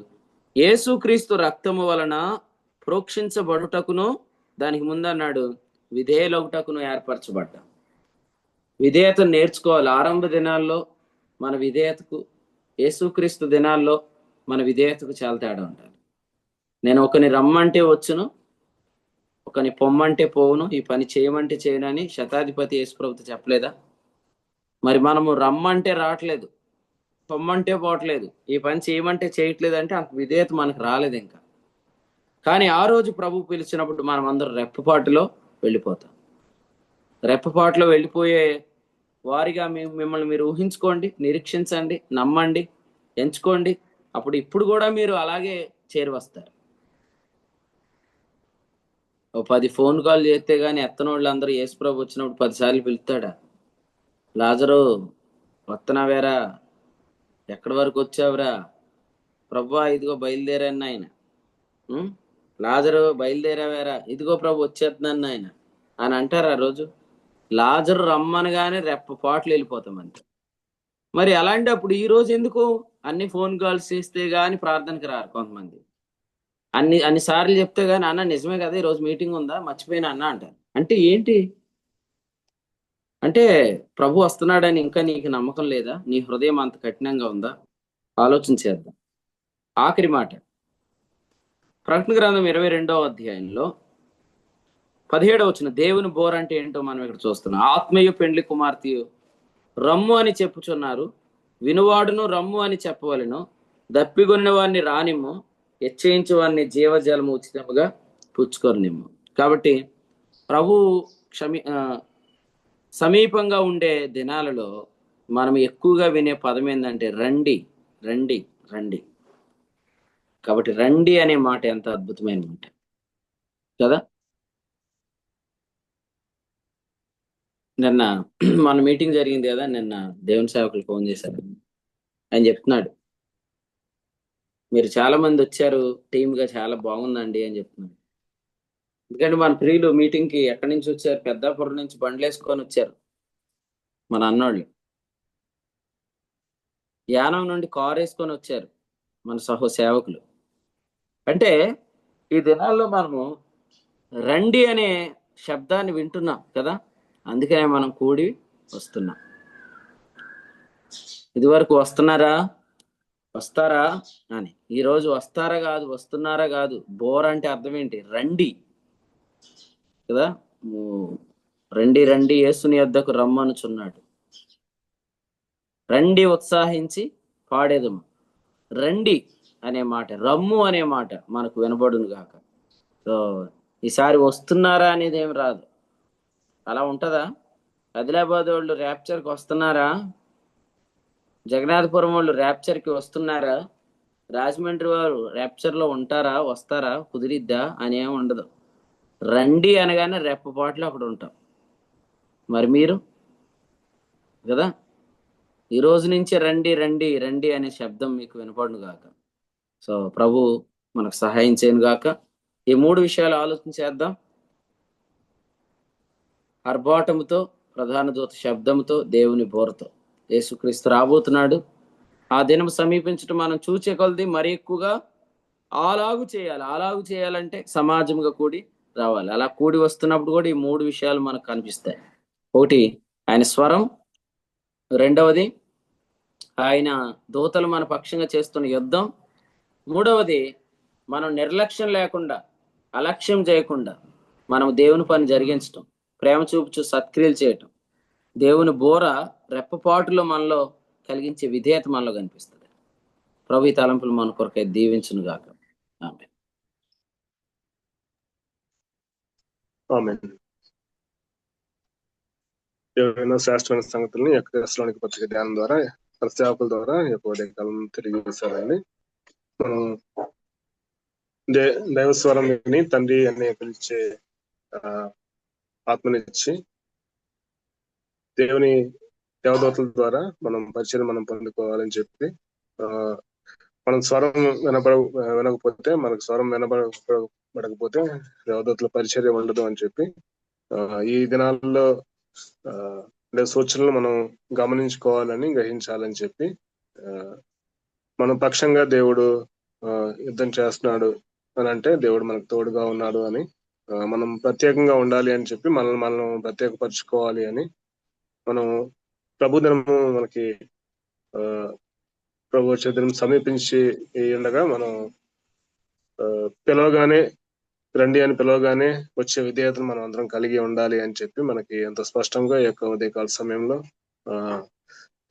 యేసుక్రీస్తు రక్తము వలన ప్రోక్షించబడుటకును, దానికి ముందు అన్నాడు విధేయులగుటకును ఏర్పరచబడ్డాం. విధేయతను నేర్చుకోవాలి. ఆరంభ దినాల్లో మన విధేయతకు, యేసుక్రీస్తు దినాల్లో మన విధేయతకు చాలా తేడా ఉండాలి. నేను ఒకని రమ్మంటే వచ్చును, ఒకని పొమ్మంటే పోవును, ఈ పని చేయమంటే చేయనని శతాధిపతి యేసుప్రభుతో చెప్పలేదా? మరి మనము రమ్మంటే రావట్లేదు, పొమ్మంటే పోవట్లేదు, ఈ పని చేయమంటే చేయట్లేదు అంటే అంత విధేయత మనకు రాలేదు ఇంకా. కానీ ఆ రోజు ప్రభు పిలిచినప్పుడు మనం అందరం రెప్పపాటులో వెళ్ళిపోతాం. రెప్పపాటులో వెళ్ళిపోయే వారిగా మిమ్మల్ని మీరు ఊహించుకోండి, నిరీక్షించండి, నమ్మండి, ఎంచుకోండి. అప్పుడు ఇప్పుడు కూడా మీరు అలాగే చేరి వస్తారు. 10 ఫోన్ కాల్ చేస్తే గానీ ఎత్తనోళ్ళు అందరూ యేసుప్రభు వచ్చినప్పుడు 10 సార్లు పిలుస్తాడా? లాజరు వస్తున్నావేరా, ఎక్కడి వరకు వచ్చావురా? ప్రభువా ఇదిగో బయలుదేరాను ఆయన. లాజరు బయలుదేరావేరా, ఇదిగో ప్రభు వచ్చేస్తున్నాను ఆయన అని అంటారు. ఆ రోజు లాజరు రమ్మనగానే రెప్పపాట్లు వెళ్ళిపోతాం అంతే. మరి అలాంటప్పుడు ఈ రోజు ఎందుకు అన్ని ఫోన్ కాల్స్ చేస్తే గాని ప్రార్థనకి రారు కొంతమంది. అన్ని సార్లు చెప్తే గాని అన్న నిజమే కదా ఈరోజు మీటింగ్ ఉందా, మర్చిపోయినా అన్న అంటారు. అంటే ఏంటి అంటే, ప్రభు వస్తున్నాడని ఇంకా నీకు నమ్మకం లేదా? నీ హృదయం అంత కఠినంగా ఉందా? ఆలోచన చేద్దాం. ఆఖరి మాట ప్రకటన గ్రంథం 22వ అధ్యాయంలో 17వ వచనం, దేవుని బోర అంటే ఏంటో మనం ఇక్కడ చూస్తున్నాం. ఆత్మీయ పెండ్లి కుమార్తెయు రమ్ము అని చెప్పుచున్నారు, వినువాడును రమ్ము అని చెప్పవలెను, దప్పిగొన్న వారిని రానిమ్ము, హెచ్చయించు వారిని జీవజలము ఉచితముగా పుచ్చుకొనిమ్ము. కాబట్టి ప్రభు సమీపంగా ఉండే దినాలలో మనం ఎక్కువగా వినే పదం ఏంటంటే రండి, రండి, రండి. కాబట్టి రండి అనే మాట ఎంత అద్భుతమైన మాట కదా. నిన్న మన మీటింగ్ జరిగింది కదా, నిన్న దేవుని సేవకులు ఫోన్ చేశారు. ఆయన చెప్తున్నాడు, మీరు చాలా మంది వచ్చారు, టీమ్ గా చాలా బాగుందండి అని చెప్తున్నాడు. ఎందుకంటే మన ప్రియులు మీటింగ్ కి ఎక్కడి నుంచి వచ్చారు? పెద్దాపురం నుంచి బండ్లు వేసుకొని వచ్చారు మన అన్నోళ్ళు. యానం నుండి కారు వేసుకొని వచ్చారు మన సేవకులు. అంటే ఈ దినాల్లో మనము రండి అనే శబ్దాన్ని వింటున్నాం కదా, అందుకనే మనం కూడి వస్తున్నాం. ఇదివరకు వస్తున్నారా, వస్తారా అని. ఈరోజు వస్తారా కాదు, వస్తున్నారా కాదు. బోర్ అంటే అర్థం ఏంటి? రండి కదా. రండి రండి యేసుని యొద్దకు రమ్మనుచున్నాడు. రండి ఉత్సాహించి పాడేదము. రండి అనే మాట, రమ్ము అనే మాట మనకు వినబడును గాక. సో ఈసారి వస్తున్నారా అనేది ఏం రాదు. అలా ఉంటదా? ఆదిలాబాద్ వాళ్ళు ర్యాప్చర్కి వస్తున్నారా? జగన్నాథపురం వాళ్ళు ర్యాప్చర్కి వస్తున్నారా? రాజమండ్రి వారు ర్యాప్చర్లో ఉంటారా, వస్తారా, కుదిరిద్దా అని ఏమి ఉండదు. రండి అనగానే రెప్పపాట్లు అక్కడ ఉంటాం. మరి మీరు కదా, ఈ రోజు నుంచి రండి రండి రండి అనే శబ్దం మీకు వినపడును గాక. సో ప్రభు మనకు సహాయం చేయను గాక. ఈ 3 విషయాలు ఆలోచన చేద్దాం. ఆర్భాటముతో, ప్రధాన దూత శబ్దంతో, దేవుని బోరతో యేసుక్రీస్తు రాబోతున్నాడు. ఆ దినం సమీపించడం మనం చూచే కొలది మరి ఎక్కువగా అలాగు చేయాలి. అలాగు చేయాలంటే సమాజంగా కూడి రావాలి. అలా కూడి వస్తున్నప్పుడు కూడా ఈ 3 విషయాలు మనకు కనిపిస్తాయి. ఒకటి ఆయన స్వరం, రెండవది ఆయన దూతలు మన పక్షంగా చేస్తున్న యుద్ధం, మూడవది మనం నిర్లక్ష్యం లేకుండా, అలక్ష్యం చేయకుండా మనం దేవుని పని జరిగించటం, ప్రేమ చూపుచు సత్క్రియలు చేయటం, దేవుని బోర రెప్పపాటులో మనలో కలిగించే విధేయత మనలో కనిపిస్తుంది. ప్రభు ఈ తలంపులు మన కొరకై దీవించును గాక. ఆమేన్. ఆమేన్. ఏవైనా శ్రేష్టమైన సంగతులను యొక్క పత్రిక ధ్యానం ద్వారా, సేవకుల ద్వారా ఉదయకాలం తెలియజేశారండి. మనం దైవస్వరం విని తండ్రి అని పిలిచే ఆత్మనిచ్చి దేవుని దేవదూతల ద్వారా మనం పరిచయం మనం పొందుకోవాలని చెప్పి, మనం స్వరం వినకపోతే, మనకు స్వరం వినబడకపోతే దేవదూతల పరిచర్య ఉండదు అని చెప్పి, ఈ దినాల్లో సూచనలు మనం గమనించుకోవాలని, గ్రహించాలని చెప్పి, మన పక్షంగా దేవుడు యుద్ధం చేస్తున్నాడు అని అంటే దేవుడు మనకు తోడుగా ఉన్నాడు అని, మనం ప్రత్యేకంగా ఉండాలి అని చెప్పి, మనం ప్రత్యేకపరచుకోవాలి అని, మనం ప్రభు దినము మనకి ప్రభు వచ్చే దినం సమీపించి ఉండగా మనం పిలవగానే, రండి అని పిలవగానే వచ్చే విధేయతను మనం అందరం కలిగి ఉండాలి అని చెప్పి మనకి ఎంతో స్పష్టంగా ఈ యొక్క ఉదయకాల సమయంలో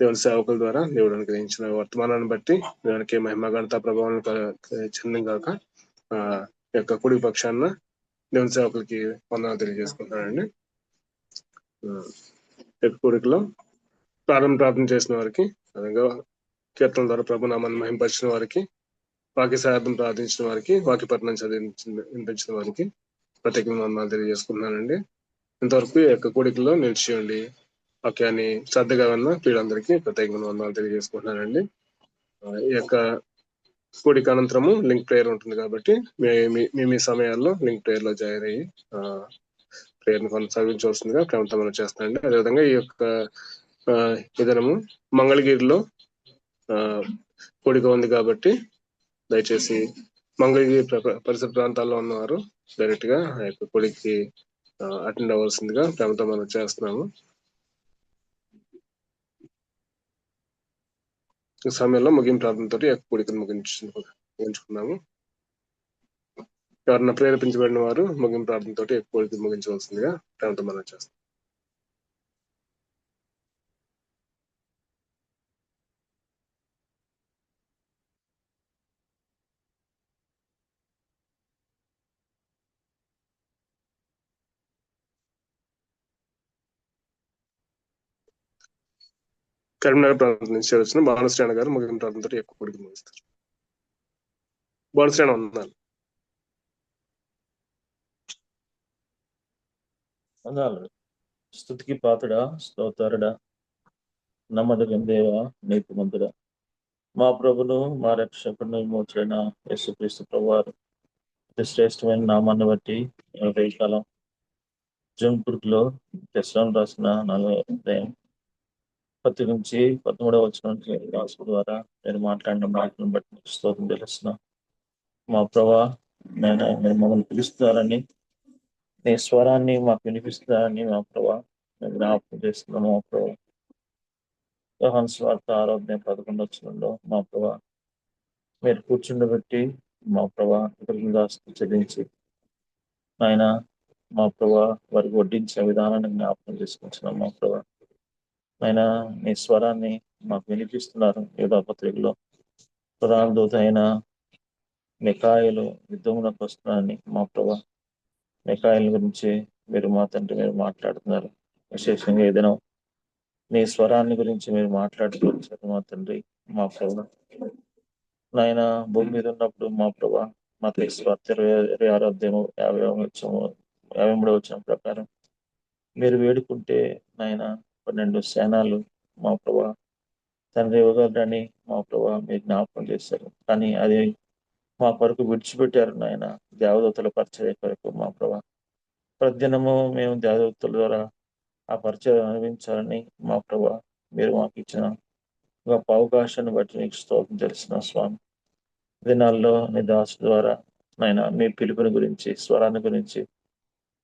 దేవుని సేవకుల ద్వారా దేవుడు అనుగ్రహించిన వర్తమానాన్ని బట్టి దేవునికి మహిమ ఘనత ప్రభావం చెందిన గాక. ఈ యొక్క కుడి పక్షాన దేవుని సేవకులకి వందనాలు తెలియజేసుకుంటానండి. కూడికలో ప్రార్థన చేసిన వారికి, అదేవిధంగా కీర్తన ద్వారా ప్రభు నామాన్ని మహింపరిచిన వారికి, వాక్య సహార్థం ప్రార్థించిన వారికి, వాక్య పఠనం వినిపించిన వారికి ప్రత్యేకంగా వందనాలు తెలియజేసుకుంటున్నానండి. ఇంతవరకు ఈ యొక్క కూడికలో నిలిచియండి వాక్యాన్ని శ్రద్ధగా విన్న వీళ్ళందరికీ ప్రత్యేకంగా వందనాలు తెలియజేసుకుంటున్నానండి. ఈ యొక్క కూడిక అనంతరము లింక్ ప్రేయర్ ఉంటుంది కాబట్టి మీ సమయాల్లో లింక్ ప్రేయర్ లో జాయిన్ అయ్యి ప్రేయర్ ని కొనసాగించవలసిందిగా ప్రేమతో మనం చేస్తానండి. అదేవిధంగా ఈ యొక్క ఈ దినము మంగళగిరిలో కూడిక ఉంది కాబట్టి దయచేసి మంగళగిరి పరిసర ప్రాంతాల్లో ఉన్నవారు డైరెక్ట్ గా ఆ యొక్క కూడికి అటెండ్ అవ్వాల్సిందిగా ప్రేమతో మనం చేస్తున్నాము. ఈ సమయంలో ముగింపు ప్రార్థనతో కూడికను ముగించుకున్నాము. ఎవరన్నా ప్రేరేపించబడిన వారు ముగింపు ప్రార్థనతో కూడిక ముగించవలసిందిగా ప్రేమతో మనం చేస్తాం. కరీంనగర్ ప్రాంతం నుంచి వచ్చిన బాలశ్రేణ గారు ముగింపు ప్రాంతంతో ఎక్కువ కొడుకు ముగిస్తారు. బాలశ్రేణ ఉన్నారు. వందనాలు. స్తుతికి పాతుడా, స్తోత్రుడా, నమ్మదగిన దేవ, నీతిమంతుడా, మా ప్రభును మా రక్షకుడు విమోచన యేసుక్రీస్తు ప్రభువారు అతి శ్రేష్టమైన నామాన్ని బట్టి కాలం జంపుర్లో టెస్లాను రాసిన 4వ అధ్యాయం 10 నుంచి 13వ వచనానికి రాసు ద్వారా నేను మాట్లాడిన మాటలను బట్టి మీకు స్తోత్రం తెలుస్తున్నా. మా ప్రభా, నేను మీరు మమ్మల్ని పిలుస్తున్నారని, నీ స్వరాన్ని మాకు వినిపిస్తున్నారని మా ప్రభా మేము జ్ఞాపకం చేస్తున్నాము. మా ప్రభా యోహాను సువార్త 6వ అధ్యాయం 11వ వచనంలో మా ప్రభా మీరు కూర్చుండబెట్టి మా ప్రభా ఇతరులను దాస్తూ చెల్లించి ఆయన మా ప్రభా వారికి వడ్డించే విధానాన్ని జ్ఞాపకం చేసుకుంటున్నాం. మా ప్రభా ఆయన మీ స్వరాన్ని మాకు వినిపిస్తున్నారు. యూదా పత్రికలో ప్రధాన దూత అయిన మిఖాయిలు యుద్ధమునకు వస్తున్నారని మా ప్రభా మిఖాయిల గురించి మీరు మా తండ్రి మీరు మాట్లాడుతున్నారు. విశేషంగా ఏదైనా నీ స్వరాన్ని గురించి మీరు మాట్లాడుకోవచ్చు మా తండ్రి. మా ప్రభా నాయన భూమి మీద ఉన్నప్పుడు మా ప్రభా మా స్వార్థ 26వ అధ్యాయము 53వ వచనం ప్రకారం మీరు వేడుకుంటే నాయన 12 సేనాలు మా ప్రభా తండ్రి ఇవ్వగలరని మా ప్రభా మీరు జ్ఞాపకం చేశారు. కానీ అది మా కొరకు విడిచిపెట్టారు నాయన, దేవదూతల పరిచర్య కొరకు. మా ప్రభా ప్రతిదినము మేము దేవదూతల ద్వారా ఆ పరిచయం అనుభవించాలని మా ప్రభా మీరు మాకు ఇచ్చిన గొప్ప అవకాశాన్ని బట్టి నీకు స్తోత్రం తెలిసిన స్వామి. దినాల్లో నీ దాసు ద్వారా నాయన మీ పిలుపుని గురించి స్వరాన్ని గురించి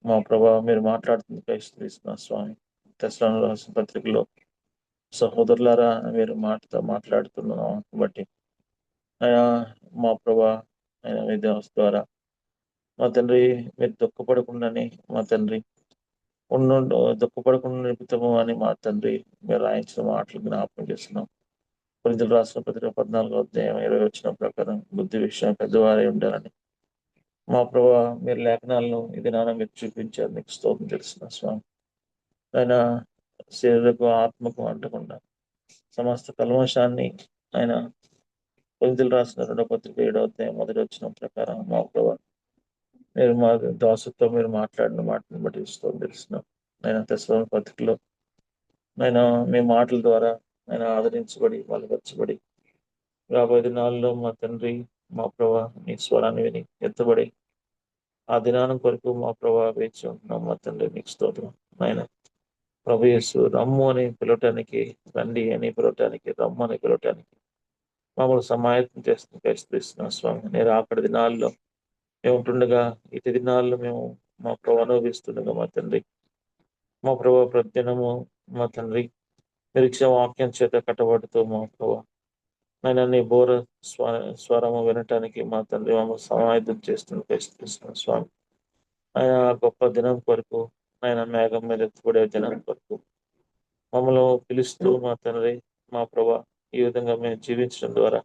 మా ప్రభా మీరు మాట్లాడుతుంది క్రైస్తున్న స్వామి. తెస్సలోనికీయులకు రాసిన పత్రికలో సహోదరులారా మీరు మాట్లాడుతున్నాం బట్టి అయా మా ప్రభా ఆయన మీ దాసు ద్వారా మా తండ్రి మీరు దుఃఖపడకుండాని మా తండ్రి దుఃఖపడకుండా నిపుతము అని మా తండ్రి మీరు రాయించిన మాటలు జ్ఞాపకం చేస్తున్నాం. కొరింథీయులకు రాసిన పత్రిక 14వ అధ్యాయం 20వ వచనం ప్రకారం బుద్ధి విషయం పెద్దవారై ఉండాలని మా ప్రభా మీరు లేఖనాలను ఇది నాన్న మీరు చూపించారు. నీకు స్తోత్రం తెలిసిన స్వామి. ఆయన శరీరకు ఆత్మకు అంటకుండా సమస్త కల్మషాన్ని ఆయన కొరింథీయులకు రాసిన 2వ పత్రిక 7వ అధ్యాయం 1వ వచనం ప్రకారం మా ప్రభా మీరు మా దాసుతో మీరు మాట్లాడిన మాటను బట్టి స్తోత్రం తెలిసిన ఆయన తెస్సలోనికీయుల పత్రికలో ఆయన మీ మాటల ద్వారా ఆయన ఆదరించబడి బలపరచబడి రాబోయే దినాల్లో మా తండ్రి మా ప్రభా నీ స్వరాన్ని విని ఎత్తబడి ఆ దినానం కొరకు మా ప్రభా వేచి ఉంటున్నాం. మా తండ్రి నీకు స్తోత్రం. ఆయన ప్రభు యేసు రమ్ము అని పిలవటానికి, రండి అని పిలవటానికి, రమ్ము అని పిలవటానికి మమ్మల్ని సమాయత్తం చేస్తుంది ప్రయత్నిస్తున్నాం స్వామి. నేను అక్కడి దినాల్లో మేము ఉంటుండగా ఇటు దినాల్లో మేము మా ప్రభు అనుభవిస్తుండగా మా తండ్రి మా ప్రభు ప్రతిదినము మా తండ్రి నిరీక్ష వాక్యం చేత కట్టబడుతూ మా ప్రభు ఆయన నీ బోర స్వరము వినటానికి మా తండ్రి మమ్మల్ని సమాయత్తం చేస్తుంది ప్రయత్నిస్తున్నాం స్వామి. ఆయన గొప్ప దినం కొరకు ఆయన మేఘం మీద ఎత్తుపడే దినం కొరకు మమ్మల్ని పిలుస్తూ మా తండ్రి మా ప్రభా ఈ విధంగా మేము జీవించడం ద్వారా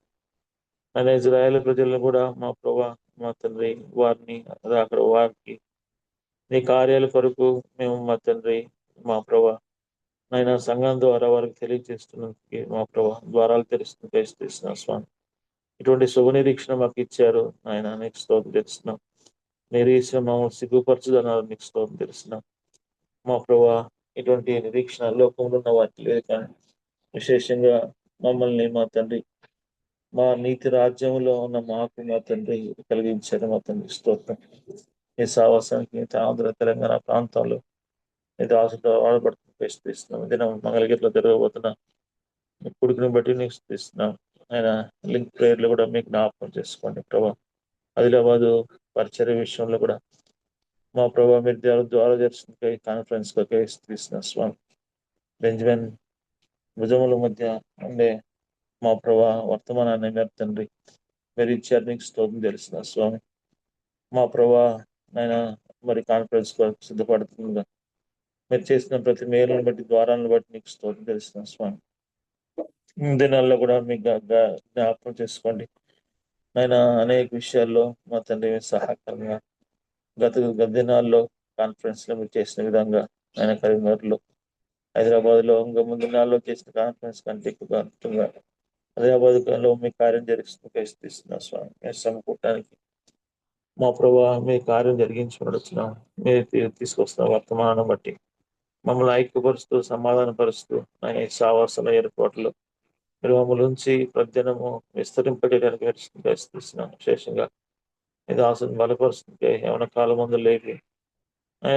ఆయన ఇజ్రాయేల్ ప్రజలను కూడా మా ప్రభా మా తండ్రి వారిని అక్కడ వారికి నీ కార్యాల కొరకు మేము మా తండ్రి మా ప్రభా ఆయన సంఘం ద్వారా వారికి తెలియజేస్తున్నందుకు మా ప్రభా ద్వారాలు తెరుస్తున్నాం స్వామి. ఇటువంటి శుభ నిరీక్షణ మాకు ఇచ్చారు ఆయన. నీకు స్తోత్రం తెలుస్తున్నాం. నిరీక్షణ మమ్మల్ని సిగ్గుపరచుదన్నారు. నీకు స్తోత్రం తెలుస్తున్నాం మా ప్రభా. ఇటువంటి నిరీక్షణ లోకంలో ఉన్న వాటి లేదు, కానీ విశేషంగా మమ్మల్ని మా తండ్రి మా నీతి రాజ్యంలో ఉన్న మాకు మా తండ్రి కలిగించారు. మా తండ్రి స్తోత్రం. ఈ సావాసానికి ఆంధ్ర తెలంగాణ ప్రాంతాల్లో ఇది ఆశతో వాడబడుతుంది ప్రయత్నిస్తున్నాం. దినం మంగళగిరిలో జరగబోతున్న కొడుకుని బట్టి నీకు స్థిస్తున్నాం. ఆయన లింక్ ప్రేయర్లు కూడా మీకు జ్ఞాపకం చేసుకోండి ప్రభా. ఆదిలాబాదు పరిచర్య విషయంలో కూడా మా ప్రభా మీరు ద్వారా జరుగుతుంది కాన్ఫరెన్స్ స్థిస్తున్నాం స్వామి. బెంజమిన్ భుజముల మధ్య ఉండే మా ప్రభా వర్తమానాన్ని మీరు తండ్రి మీరు ఇచ్చారు. నీకు స్తోత్రం తెలిసిన స్వామి. మా ప్రభా ఆయన మరి కాన్ఫరెన్స్ కొరకు సిద్ధపడుతుందిగా మీరు చేసిన ప్రతి మేలుని బట్టి ద్వారాలను బట్టి నీకు స్తోత్రం తెలిసిన స్వామి. దినాల్లో కూడా మీకు జ్ఞాపకం చేసుకోండి ఆయన. అనేక విషయాల్లో మా తండ్రి సహాయకరంగా గత దినాల్లో కాన్ఫరెన్స్ లో మీరు చేసిన విధంగా ఆయన కరీంనగర్లో హైదరాబాద్ లో ఇంకా ముందు నాలో చేసిన కాన్ఫరెన్స్ కంటే ఎక్కువగా హైదరాబాద్ లో మీ కార్యం జరిగిస్తున్నా స్వామి. మీరు సమకూడటానికి మా ప్రభా మీ కార్యం జరిగించుకుని మీరు తీసుకొస్తున్న వర్తమానం బట్టి మమ్మల్ని ఐక్యపరుస్తూ సమాధానపరుస్తూ ఆయన సావాసన ఏర్పాట్లు మీరు మమ్మల్ని ఉంచి ప్రతిదినము విస్తరింపజేయడానికి ప్రయత్నిస్తున్నాను. విశేషంగా ఇది ఆశను బలపరుస్తుంటే ఏమైనా కాలం ముందు లేపి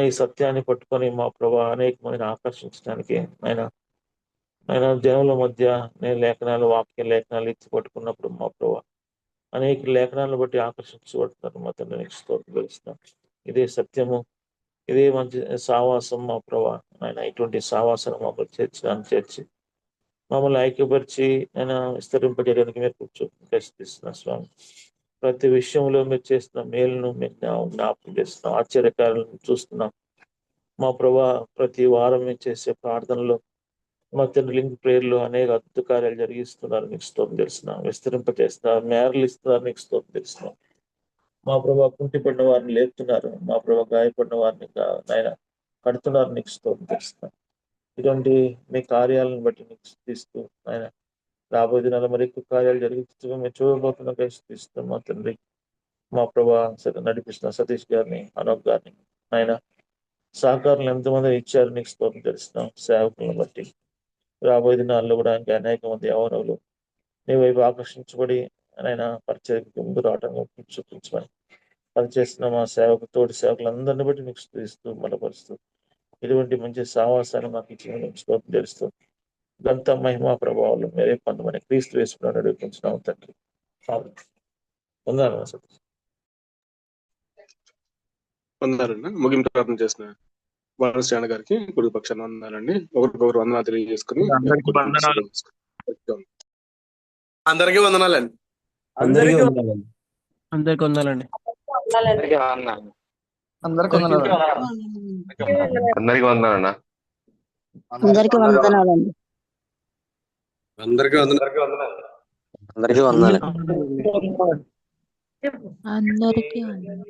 ఈ సత్యాన్ని పట్టుకొని మా ప్రభా అనేక మందిని ఆకర్షించడానికి ఆయన జనుల మధ్య నేను లేఖనాలు వాక్య లేఖనాలు ఇచ్చి పట్టుకున్నప్పుడు మా ప్రభా అనేక లేఖనాలను బట్టి ఆకర్షించబడుతున్నారు. మా తండ్రి నీకు స్తోత్రం తెలుస్తున్నాం. ఇదే సత్యము, ఇదే మంచి సావాసం మా ప్రభా. ఆయన ఇటువంటి సావాసాన్ని మమ్మల్ని చేర్చి మమ్మల్ని ఐక్యపరిచి ఆయన విస్తరింపజేయడానికి మీరు ప్రయత్నిస్తున్నారు స్వామి. ప్రతి విషయంలో మీరు చేస్తున్న మేలును మేము జ్ఞాపకం చేస్తున్నాం. ఆశ్చర్యకాలను చూస్తున్నాం మా ప్రభా. ప్రతి వారం మేము చేసే ప్రార్థనలో మా తండ్రి లింక్ ప్రేయర్లో అనేక అద్భుత కార్యాలు జరిగిస్తున్నారు. నీకు స్తోత్రం తెలుస్తున్నాం. విస్తరింపజేస్తున్నారు, మేరలు ఇస్తున్నారు. నీకు స్తోత్రం తెలుస్తున్నాం. మా ప్రభా కుంటిపడిన వారిని లేపుతున్నారు. మా ప్రభా గాయపడిన వారిని ఆయన కడుతున్నారు. నీకు స్తోత్రం తెలుస్తున్నాం. ఇటువంటి మీ కార్యాలను బట్టి నీకు స్థిస్తూ ఆయన రాబోయే దినాలు మరి ఎక్కువ కార్యాలు జరిగిస్తూ మేము చూడబోతున్న స్థిస్తున్నాం. మా తండ్రి మా ప్రభా నడిపిస్తున్న సతీష్ గారిని, అనోక్ గారిని ఆయన సహకారులు ఎంతమంది ఇచ్చారు. నీకు స్తోత్రం తెలుస్తున్నాం. సేవకులను బట్టి రాబోయే దినాల్లో కూడా ఇంకా అనేక మంది యవనులు నీ వైపు ఆకర్షించబడి ఆయన పరిచయకు ముందు రావడం చూపించమని పనిచేస్తున్న మా సేవకు తోటి సేవకులందరినీ బట్టి నీకు స్థిస్తూ బలపరుస్తూ ఇటువంటి మంచి సావాసాన్ని మాకు ఇచ్చిన స్తోత్రం తెలుస్తూ గంత మహిమా ప్రభావాలు మీరే పొందమని క్రీస్తు వేసుకున్నాను నడిపించినాం తండ్రి. పొందాను సతీష్. పొందారన్న ముగింపు ప్రార్థన చేసిన బాలశ్రేణ గారికి కుడి పక్షాన వందనాలండి. ఒకరికొకరు వందనాలు తెలియజేసుకుని అందరికీ వందనాలు. అందరికీ వందనాలండి. అందరికీ వందనాలండి. అందరికీ వందనాలండి. అందరికీ వందనాలన్నా. అందరికీ వందనాలండి. అందరికీ వందనాలు. అందరికీ వందనాలు. అందరికీ వందనాలు.